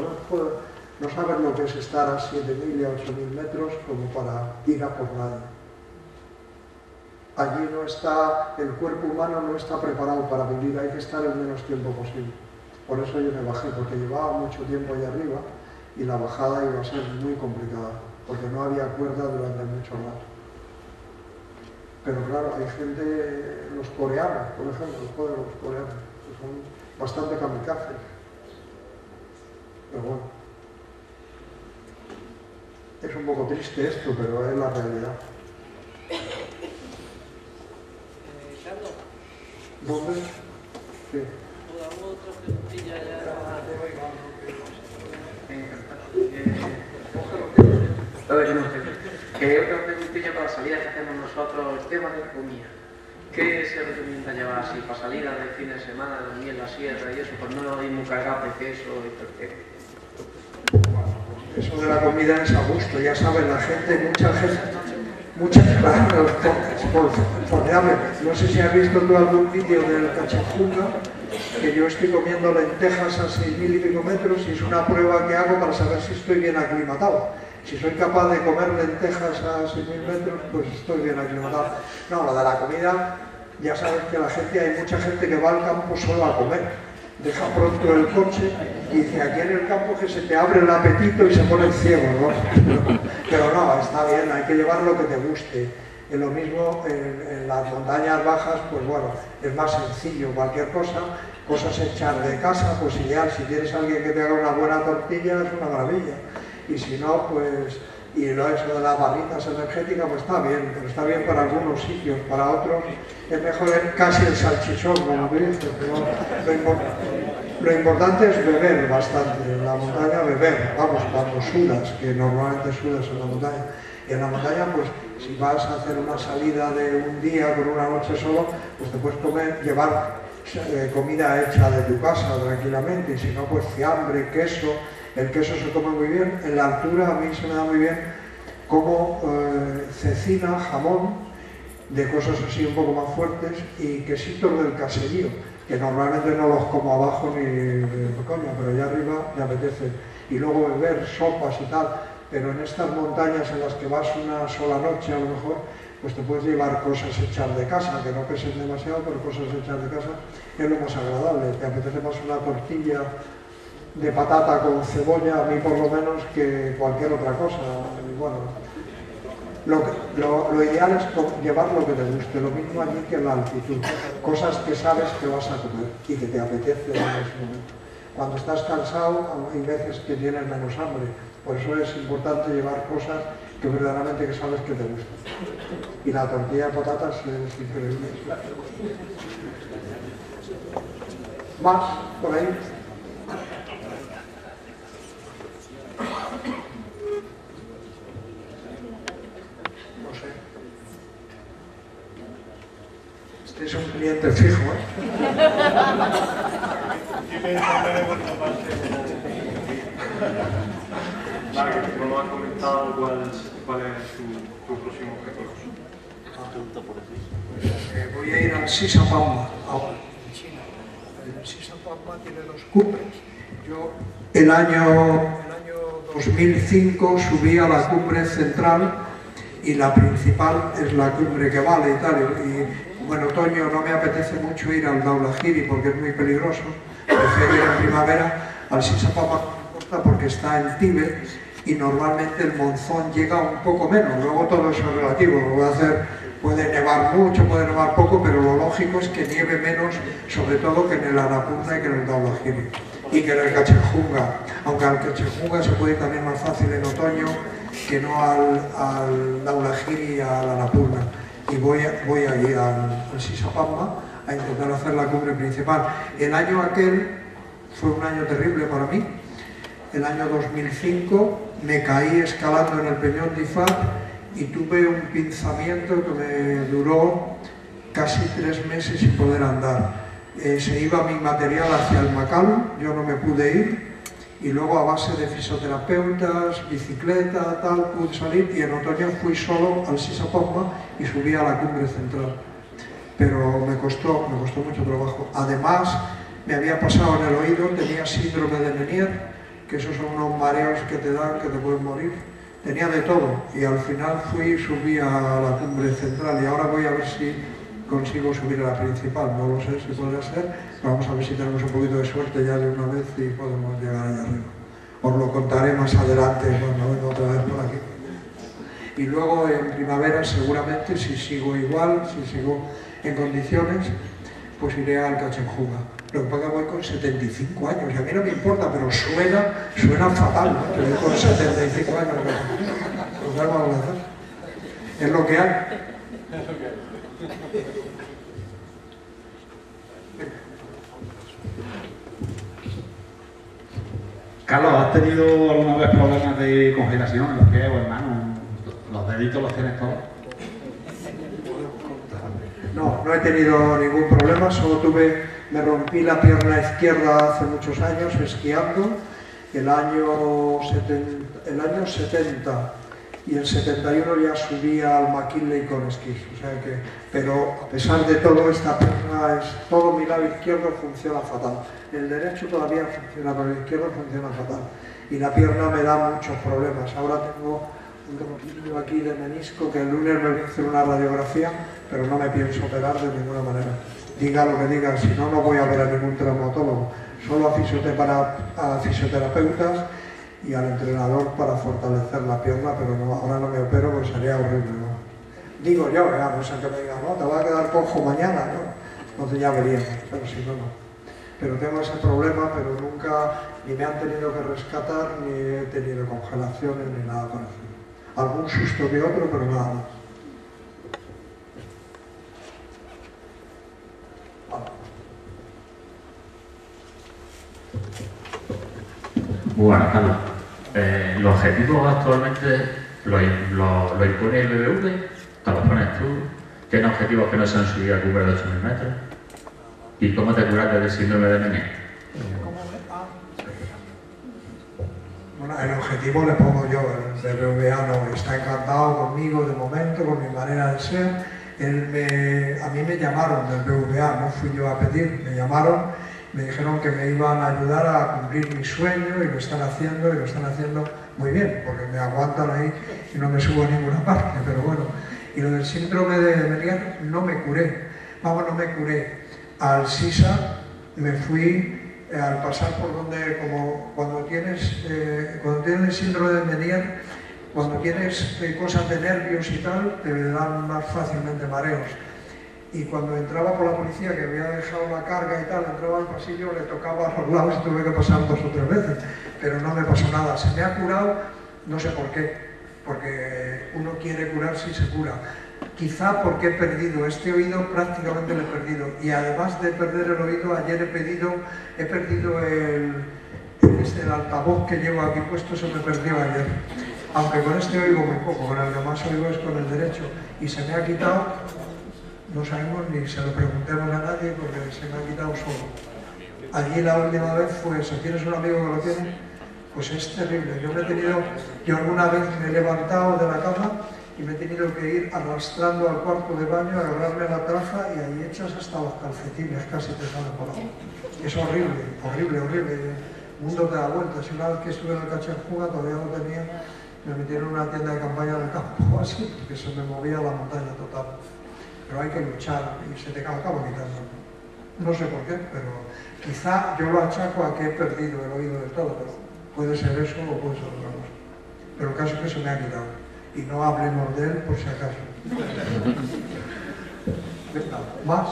No sabes lo que es estar a 7.000 y a 8.000 metros como para ir a por nadie. allí no está, el cuerpo humano no está preparado para vivir, hay que estar el menos tiempo posible. Por eso yo me bajé, porque llevaba mucho tiempo allá arriba y la bajada iba a ser muy complicada, porque no había cuerda durante mucho rato. Pero claro, hay gente, los coreanos, por ejemplo, los coreanos, que son bastante kamikazes. Pero bueno, es un poco triste esto, pero es la realidad. Carlos. ¿Dónde? Sí. Otra preguntilla ya. Otra preguntilla para salidas que hacemos nosotros, el tema de comida. ¿Qué se recomienda llevar así para salidas de fin de semana, dormir en la sierra y eso? Pues no ir muy cargado de queso y todo el tema. Eso de la comida es a gusto, ya saben, la gente, mucha gente, no sé si has visto tú algún vídeo del Cachejunga, que yo estoy comiendo lentejas a 6.000 y pico metros y es una prueba que hago para saber si estoy bien aclimatado. Si soy capaz de comer lentejas a 6.000 metros, pues estoy bien aclimatado. No, lo de la comida, ya saben que la gente, hay mucha gente que va al campo solo a comer. Deja pronto el coche y dice, aquí en el campo que se te abre el apetito y se pone ciego, ¿no? Pero no, está bien, hay que llevar lo que te guste. Y lo mismo en las montañas bajas, pues bueno, es más sencillo, cualquier cosa, cosas hechas de casa, pues ideal, si tienes a alguien que te haga una buena tortilla, es una maravilla. Y si no, pues, y eso de las barritas energéticas, pues está bien, pero está bien para algunos sitios, para otros es mejor casi el salchichón, como tú dices, pero lo importante es beber bastante, en la montaña beber, vamos, cuando sudas, que normalmente sudas en la montaña. Y en la montaña, pues, si vas a hacer una salida de un día con una noche solo, pues te puedes llevar comida hecha de tu casa tranquilamente, y si no, pues fiambre, queso. El queso se come muy bien, en la altura a mí se me da muy bien como cecina, jamón, de cosas así un poco más fuertes, y quesitos del caserío, que normalmente no los como abajo ni de coña, pero allá arriba me apetece. Y luego beber sopas y tal, pero en estas montañas en las que vas una sola noche a lo mejor, pues te puedes llevar cosas hechas de casa, que no pesen demasiado, pero cosas hechas de casa es lo más agradable. Te apetece más una tortilla de patata con cebolla, a mí por lo menos, que cualquier otra cosa. Y bueno, lo ideal es llevar lo que te guste, lo mismo allí que en la altitud, cosas que sabes que vas a comer y que te apetece en ese momento. Cuando estás cansado hay veces que tienes menos hambre, por eso es importante llevar cosas que verdaderamente que sabes que te gustan. Y la tortilla de patatas es increíble. ¿Más por ahí? No sé. Este es un cliente fijo, Vale, como has comentado, ¿cuál es tu próximo objetivo? Voy a ir al Sisapamma ahora, en China. El Sisapamma tiene 2 cumbres. Yo el año 2005 subí a la cumbre central y la principal es la cumbre que vale y tal. Y bueno, otoño no me apetece mucho ir al Dhaulagiri porque es muy peligroso. Prefiero ir en primavera. Al Sisapamma no importa porque está en Tíbet y normalmente el monzón llega un poco menos. Luego todo eso es relativo. Puede nevar mucho, puede nevar poco, pero lo lógico es que nieve menos, sobre todo que en el Annapurna y que en el Dhaulagiri. Y que en el Cachejunga, aunque al Cachejunga se puede ir también más fácil en otoño que no al Dhaulagiri y al Annapurna. Y voy allí al Sisapamma a intentar hacer la cumbre principal. El año aquel fue un año terrible para mí. El año 2005 me caí escalando en el Peñón de Ifat y tuve un pinzamiento que me duró casi 3 meses sin poder andar. Se iba mi material hacia el Makalu, yo no me pude ir, y luego a base de fisioterapeutas, bicicleta, tal, pude salir, y en otoño fui solo al Sisapamma y subí a la cumbre central. Pero me costó mucho trabajo. Además, me había pasado en el oído, tenía síndrome de Meniere, que esos son unos mareos que te dan, que te pueden morir. tenía de todo y al final subí a la cumbre central y ahora voy a ver si consigo subir a la principal, no lo sé si podrá ser, vamos a ver si tenemos un poquito de suerte ya de una vez y podemos llegar allá arriba. Os lo contaré más adelante cuando venga otra vez por aquí. Y luego en primavera seguramente, si sigo igual, si sigo en condiciones, pues iré al Cachenjunga. Lo que pasa es que voy con 75 años y a mí no me importa, pero suena fatal, ¿no? Que voy con 75 años. Pues algo vamos a hacer. Es lo que hay. Carlos, ¿has tenido alguna vez problemas de congelación en los pies o en manos? ¿Los deditos los tienes todos? No he tenido ningún problema, solo me rompí la pierna izquierda hace muchos años esquiando, el año 70 y el 71 ya subía al McKinley con esquís, o sea que, pero a pesar de todo esta pierna, todo mi lado izquierdo funciona fatal, el derecho todavía funciona, pero el izquierdo funciona fatal y la pierna me da muchos problemas. Ahora tengo un dolor aquí de menisco que el lunes me voy a hacer una radiografía, pero no me pienso operar de ninguna manera. Diga lo que diga, si no, no voy a ver a ningún traumatólogo, solo a fisioterapeutas y al entrenador para fortalecer la pierna, pero no, ahora no me opero porque sería horrible, ¿no? Digo yo, no sé que me digan, no, te va a quedar cojo mañana, ¿no? Entonces ya veríamos, pero si no, no. Pero tengo ese problema, pero nunca ni me han tenido que rescatar, ni he tenido congelaciones, ni nada parecido. Algún susto que otro, pero nada más. Bueno, Carlos, los objetivos actualmente los impone el BBV, te los pones tú, tienes objetivos que no se han subido a cumbre de 8.000 metros. ¿Y cómo te curaste del síndrome de Meniere? Bueno, el objetivo le pongo yo, el BBVA no, está encantado conmigo de momento, con mi manera de ser. A mí me llamaron del BBVA, no fui yo a pedir, me llamaron, me dijeron que me iban a ayudar a cumplir mi sueño y lo están haciendo muy bien, porque me aguantan ahí y no me subo a ninguna parte, pero bueno. Y lo del síndrome de Meniere no me curé, no me curé. Al SISA me fui al pasar por donde, como cuando tienes el síndrome de Meniere, cuando tienes cosas de nervios y tal, te dan más fácilmente mareos. Y cuando entraba por la policía, que había dejado la carga y tal, entraba al pasillo, le tocaba a los lados y tuve que pasar 2 o 3 veces, pero no me pasó nada. Se me ha curado, no sé por qué, porque uno quiere curarse y se cura. Quizá porque he perdido este oído, prácticamente lo he perdido. Y además de perder el oído, ayer he perdido el altavoz que llevo aquí puesto, se me perdió ayer. Aunque con este oigo muy poco, con el que más oigo es con el derecho. Y se me ha quitado, no sabemos ni se lo preguntemos a nadie porque se me ha quitado solo. Allí la última vez fue eso. ¿Tienes un amigo que lo tiene? Pues es terrible. Yo alguna vez me he levantado de la cama y me he tenido que ir arrastrando al cuarto de baño, agarrarme la traza y ahí echas hasta los calcetines, casi te salen por abajo. Es horrible, horrible, horrible. El mundo te da vueltas. Y una vez que estuve en el Cachenjunga, todavía no tenía, me metieron en una tienda de campaña del campo así, porque se me movía la montaña total. Pero hay que luchar y se te acaba quitando. No sé por qué, pero quizá yo lo achaco a que he perdido el oído del todo, pero puede ser eso o puede ser otra cosa. Pero el caso es que se me ha quitado. Y no hablemos de él por si acaso. ¿Más?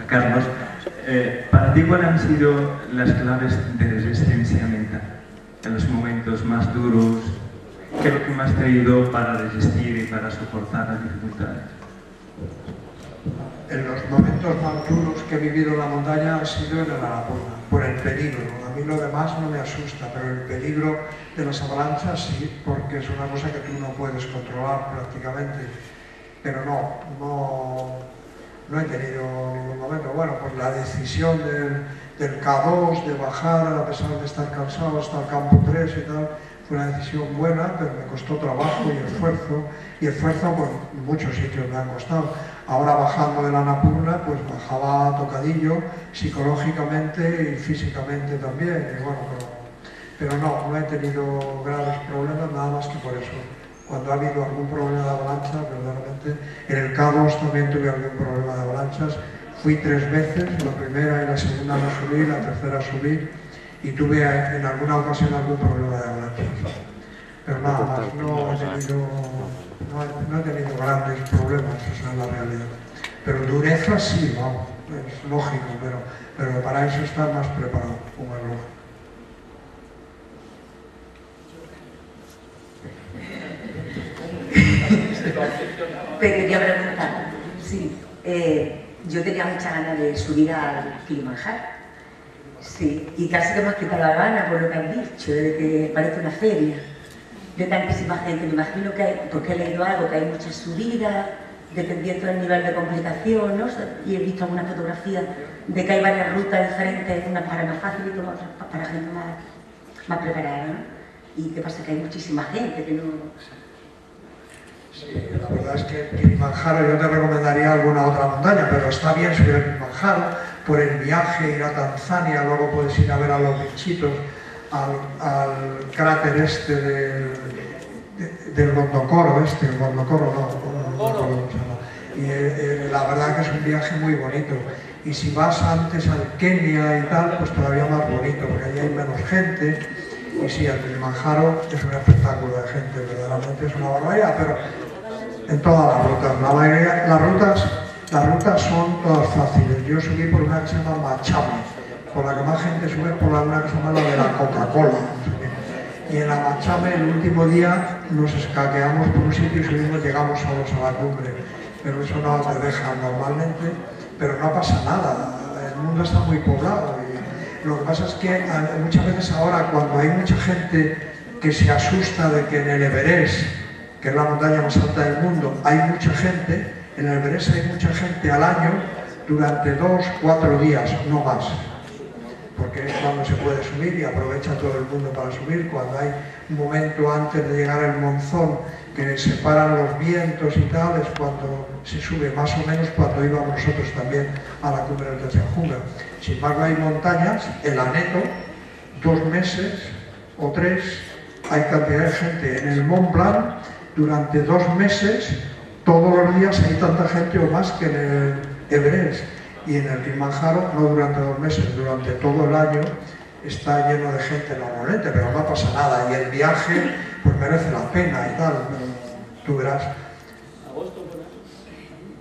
Carlos, para ti, ¿cuáles han sido las claves de resistencia mental? En los momentos más duros, ¿qué es lo que más te ayudó para resistir y para soportar las dificultades? En los momentos más duros que he vivido en la montaña ha sido en el Annapurna, por el peligro. A mí lo demás no me asusta, pero el peligro de las avalanchas sí, porque es una cosa que tú no puedes controlar prácticamente. Pero no he tenido ningún momento. Bueno, pues la decisión del K2, de bajar a pesar de estar cansado hasta el campo 3 y tal, fue una decisión buena, pero me costó trabajo y esfuerzo por muchos sitios me han costado. Ahora bajando de la Annapurna, pues bajaba tocadillo, psicológicamente y físicamente también. Y bueno, pero no he tenido graves problemas, nada más que por eso. Cuando ha habido algún problema de avalanchas, verdaderamente, en el K2 también tuve algún problema de avalanchas. Fui 3 veces, la primera y la segunda no subí, la tercera subí, y tuve en alguna ocasión algún problema de avalanchas. Pero nada más, no he tenido grandes problemas, esa es la realidad. Pero dureza sí, vamos, es lógico, pero para eso estar más preparado, como es lógico. Te quería preguntar, sí, yo tenía muchas ganas de subir al Kilimanjaro, sí, y casi que me has quitado la gana por lo que has dicho, de que parece una feria de tantísima gente. Me imagino que hay, porque he leído algo, que hay muchas subidas, dependiendo del nivel de complicación, ¿no? Y he visto algunas fotografías de que hay varias rutas diferentes, unas para más fácil y otras para gente más preparada, ¿no? Y qué pasa, que hay muchísima gente que no... Sí, la verdad es que el Kilimanjaro, yo te recomendaría alguna otra montaña, pero está bien subir el Kilimanjaro, por el viaje, ir a Tanzania, luego puedes ir a ver a los bichitos, al cráter este del Gondokoro, el Gondokoro no, y la verdad que es un viaje muy bonito. Y si vas antes al Kenia y tal, pues todavía más bonito, porque allí hay menos gente. Y sí, el Kilimanjaro es un espectáculo de gente, verdaderamente es una barbaridad, pero en todas las rutas, la mayoría, las rutas son todas fáciles. Yo subí por una que se llama Machame, por la que más gente sube por una que se llama la de la Coca-Cola. Y en la Machame, el último día, nos escaqueamos por un sitio y subimos, llegamos solos a la cumbre. Pero eso no te deja normalmente, pero no pasa nada, el mundo está muy poblado. Y lo que pasa es que muchas veces ahora, cuando hay mucha gente que se asusta de que en el Everest, que es la montaña más alta del mundo, hay mucha gente, en el Everest hay mucha gente al año durante 2 o 4 días, no más. Porque es cuando se puede subir y aprovecha todo el mundo para subir, cuando hay un momento antes de llegar el monzón que separan los vientos y tal, es cuando se sube, más o menos cuando íbamos nosotros también a la cumbre del Tachanjunga. Sin embargo, hay montañas, el Aneto, 2 meses o 3, hay cantidad de gente en el Mont Blanc, durante 2 meses, todos los días hay tanta gente o más que en el Everest. Y en el Kilimanjaro, no durante 2 meses, durante todo el año, está lleno de gente normalmente, pero no pasa nada. Y el viaje, pues merece la pena y tal, tú verás.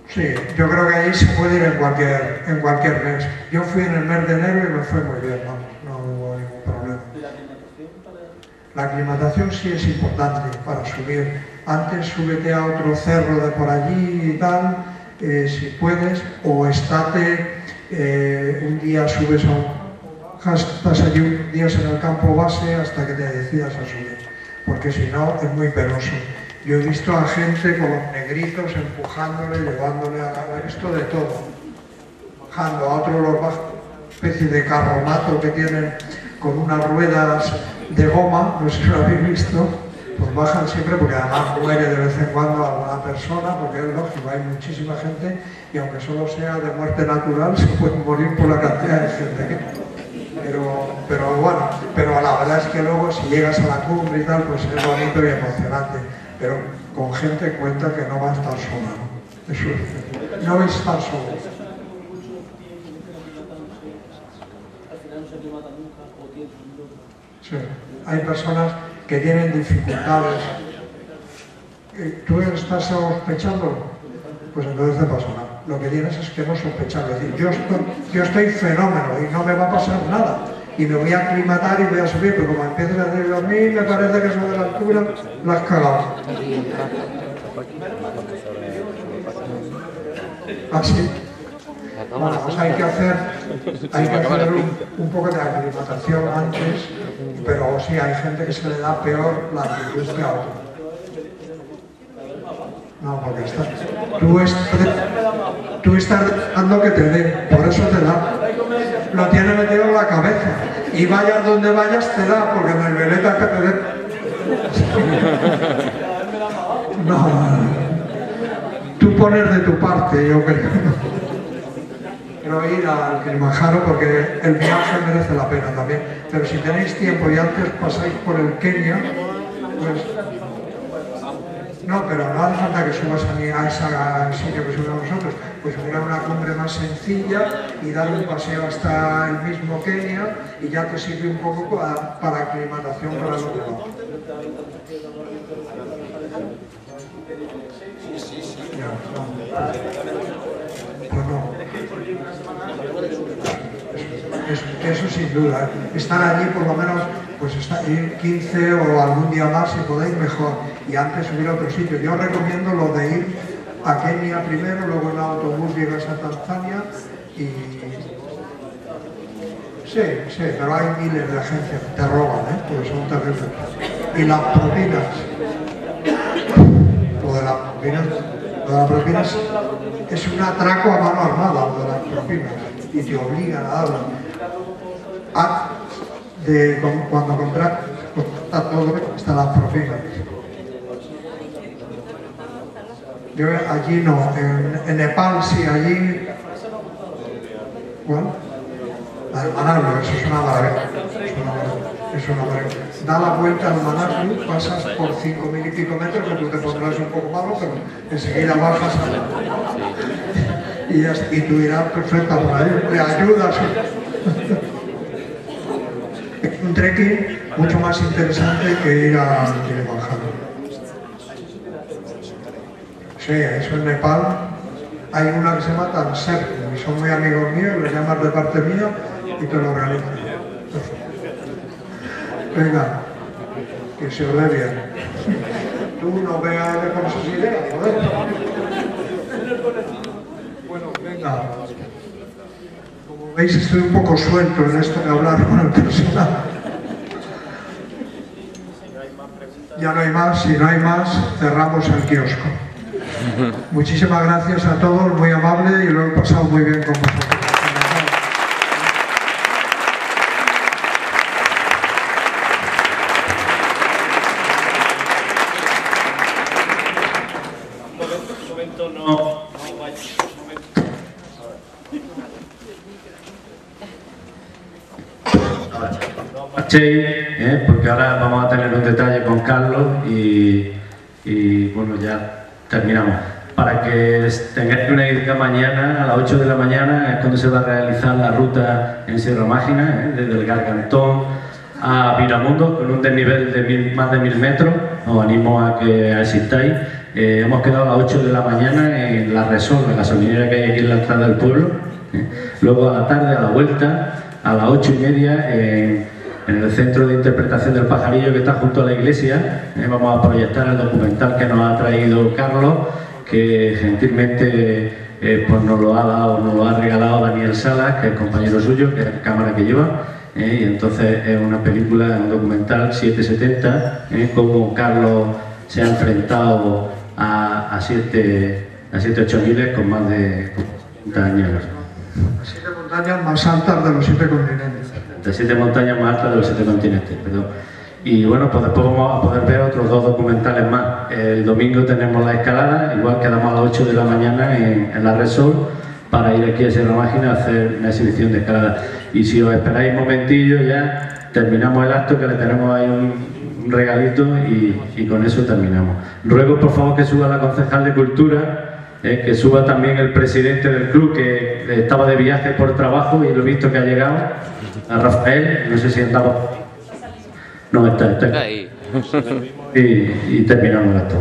Sí, yo creo que ahí se puede ir en cualquier mes. Yo fui en el mes de enero y me fue muy bien, no hubo ningún problema. La aclimatación sí es importante para subir. Antes súbete a otro cerro de por allí y tal, si puedes, o estate un día, subes estás allí un día en el campo base hasta que te decidas a subir, porque si no es muy penoso. Yo he visto a gente con los negritos empujándole, llevándole a esto de todo, bajando a otros los especie de carromato que tienen con unas ruedas de goma, no sé si lo habéis visto. Pues bajan siempre, porque además muere de vez en cuando alguna persona, porque es lógico, hay muchísima gente y aunque solo sea de muerte natural se puede morir por la cantidad de gente. Pero bueno, pero la verdad es que luego si llegas a la cumbre y tal, pues es bonito y emocionante, pero con gente cuenta que no va a estar sola, ¿no? Eso es, no vais a estar solos. Sí, hay personas que tienen dificultades. ¿Tú estás sospechando? Pues entonces te pasa nada. Lo que tienes es que no sospechar. Es decir, yo estoy fenómeno y no me va a pasar nada. Y me voy a aclimatar y voy a subir, pero como empieces a decir a mí, me parece que eso de la altura la has cagado. Así. Bueno, pues hay que hacer un poco de aclimatación antes, pero sí, hay gente que se le da peor la actitud que a otro. No, porque tú estás dejando que te dé, por eso te da. Lo tiene metido en la cabeza. Y vayas donde vayas te da, porque en el veleta que te dé. No. Tú pones de tu parte, yo creo. Quiero ir al Kilimanjaro porque el viaje merece la pena también. Pero si tenéis tiempo y antes pasáis por el Kenia, pues... No, pero no hace falta que subas a ese sitio que subimos nosotros. Pues subir a una cumbre más sencilla y dar un paseo hasta el mismo Kenia y ya te sirve un poco para aclimatación para el otro lado. Pues no. Eso sin duda. Estar allí por lo menos pues ir 15 o algún día más si podéis mejor. Y antes subir a otro sitio. Yo recomiendo lo de ir a Kenia primero, luego en autobús llegas a Tanzania y... Sí, pero hay miles de agencias que te roban, porque son terribles. Y las propinas. Lo de las propinas es un atraco a mano armada, lo de las propinas. Y te obligan a darlas. Cuando contratas todo, están las propinas. Yo allí no, en Nepal sí, allí... Bueno, Manaslu, eso es una maravilla. Es una maravilla. Da la vuelta al Manaslu, pasas por 5.000 y pico metros, que tú te pondrás un poco malo, pero enseguida bajas y tú irás perfecta por ahí, le ayudas. Es un trekking mucho más interesante que ir a Kilimanjaro. Sí, eso en Nepal hay una que se llama Tansep, y son muy amigos míos, los llamas de parte mía y te lo organizan. Venga, que se os dé bien. Tú no veas con esas ideas, joder. Bueno, venga. Como veis, estoy un poco suelto en esto de hablar con el personal. Ya no hay más, si no hay más, cerramos el kiosco. Muchísimas gracias a todos, muy amable y lo he pasado muy bien con vosotros. Porque ahora vamos a tener un detalle con Carlos y bueno, ya terminamos. Para que tengáis una idea, mañana a las 8 de la mañana es cuando se va a realizar la ruta en Sierra Mágina, desde el Gargantón a Viramundo, con un desnivel de más de 1000 metros. Os animo a que asistáis. Hemos quedado a las 8 de la mañana en la Resol, la gasolinera que hay aquí en la entrada del pueblo. Luego a la tarde, a la vuelta, a las 8:30, en el Centro de Interpretación del Pajarillo, que está junto a la iglesia, vamos a proyectar el documental que nos ha traído Carlos, que gentilmente pues nos lo ha regalado Daniel Salas, que es compañero suyo, que es la cámara que lleva, y entonces es una película, un documental 770, cómo Carlos se ha enfrentado a 8 miles con más de 40 años. Las 7 montañas más altas de los 7 continentes. Las 7 montañas más altas de los 7 continentes, perdón. Y bueno, pues después vamos a poder ver otros 2 documentales más. El domingo tenemos la escalada, igual quedamos a las 8 de la mañana en la Resol para ir aquí a Sierra Mágina a hacer una exhibición de escalada. Y si os esperáis un momentillo ya terminamos el acto, que le tenemos ahí un regalito y con eso terminamos. Ruego por favor que suba la concejal de Cultura, que suba también el presidente del club, que estaba de viaje por trabajo y lo he visto que ha llegado, a Rafael, no sé si andaba... No, está ahí. Y terminamos el acto.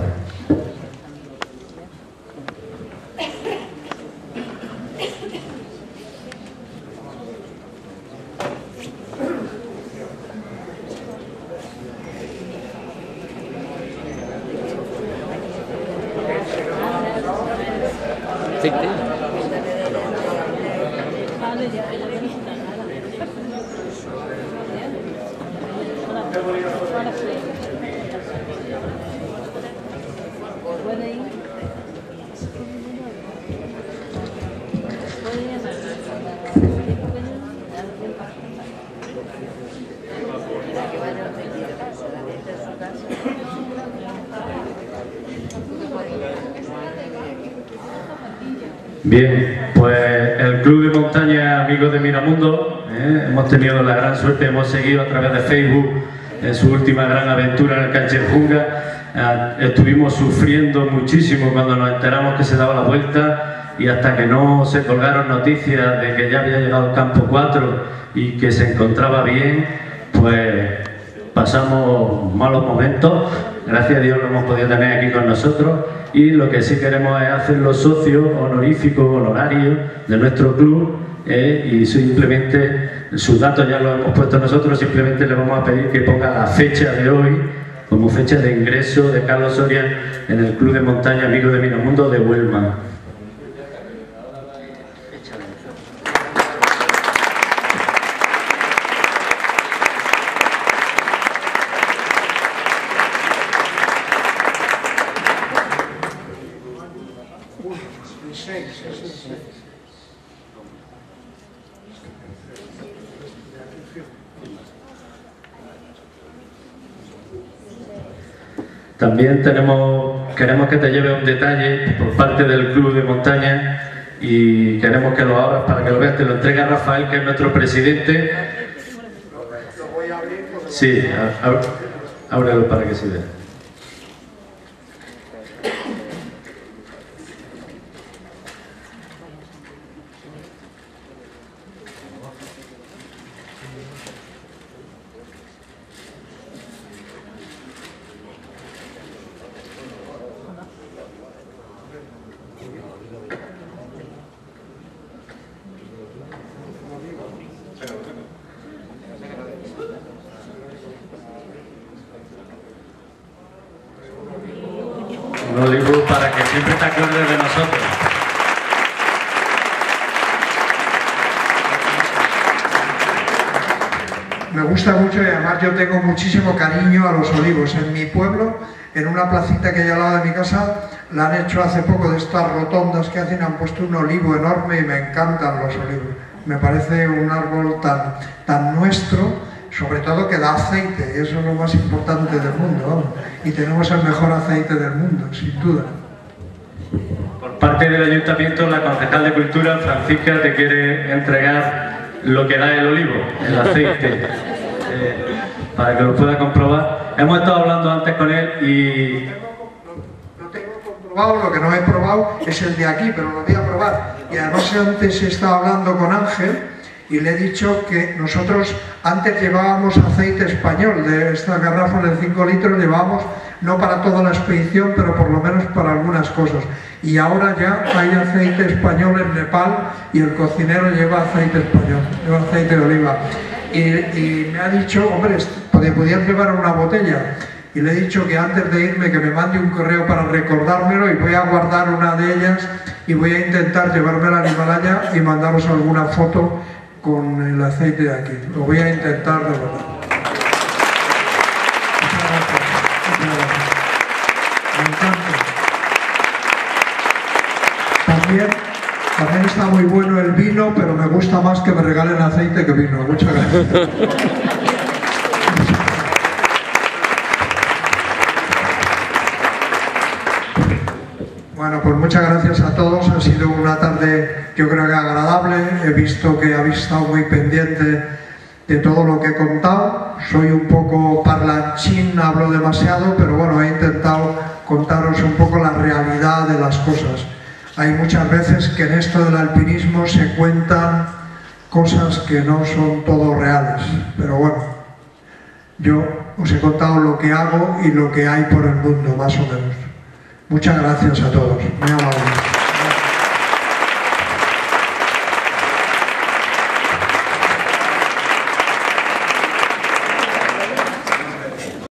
Bien, pues el Club de Montaña Amigos de Minamundo, hemos tenido la gran suerte, hemos seguido a través de Facebook en su última gran aventura en el Cachenjunga. Estuvimos sufriendo muchísimo cuando nos enteramos que se daba la vuelta, y hasta que no se colgaron noticias de que ya había llegado al campo 4 y que se encontraba bien, pues pasamos malos momentos. Gracias a Dios lo hemos podido tener aquí con nosotros, y lo que sí queremos es hacer los socios honoríficos, honorarios de nuestro club, y simplemente sus datos ya los hemos puesto nosotros. Simplemente le vamos a pedir que ponga la fecha de hoy como fecha de ingreso de Carlos Soria en el Club de Montaña Amigos de Minamundo de Huelma. También queremos que te lleve un detalle por parte del Club de Montaña, y queremos que lo abras para que lo veas. Te lo entrega Rafael, que es nuestro presidente. Sí, ábrelo para que se vea. Un libro para que siempre te acuerdes de nosotros. Me gusta mucho, y además yo tengo muchísimo cariño a los olivos. En mi pueblo, en una placita que hay al lado de mi casa, la han hecho hace poco, de estas rotondas que hacen, han puesto un olivo enorme, y me encantan los olivos. Me parece un árbol tan nuestro, sobre todo que da aceite, y eso es lo más importante del mundo, vamos. Y tenemos el mejor aceite del mundo, sin duda. Por parte del Ayuntamiento, la concejal de Cultura, Francisca, te quiere entregar lo que da el olivo, el aceite, para que lo pueda comprobar. Hemos estado hablando antes con él y... No tengo comprobado, lo que no he probado es el de aquí, pero lo voy a probar. Y además antes he estado hablando con Ángel, y le he dicho que nosotros antes llevábamos aceite español, de estas garrafas de 5 litros llevábamos, no para toda la expedición, pero por lo menos para algunas cosas. Y ahora ya hay aceite español en Nepal, y el cocinero lleva aceite español, lleva aceite de oliva. Y me ha dicho, hombre, podías llevar una botella. Y le he dicho que antes de irme que me mande un correo para recordármelo, y voy a guardar una de ellas, y voy a intentar llevármela al Himalaya y mandaros alguna foto con el aceite de aquí. Lo voy a intentar de verdad. Muchas gracias. Me encanta. También está muy bueno el vino, pero me gusta más que me regalen aceite que vino. Muchas gracias. Bueno, pues muchas gracias a todos. Ha sido una tarde, yo creo que agradable. He visto que habéis estado muy pendiente de todo lo que he contado. Soy un poco parlanchín, hablo demasiado, pero bueno, he intentado contaros un poco la realidad de las cosas. Hay muchas veces que en esto del alpinismo se cuentan cosas que no son todo reales, pero bueno, yo os he contado lo que hago y lo que hay por el mundo, más o menos. Muchas gracias a todos, muy amables.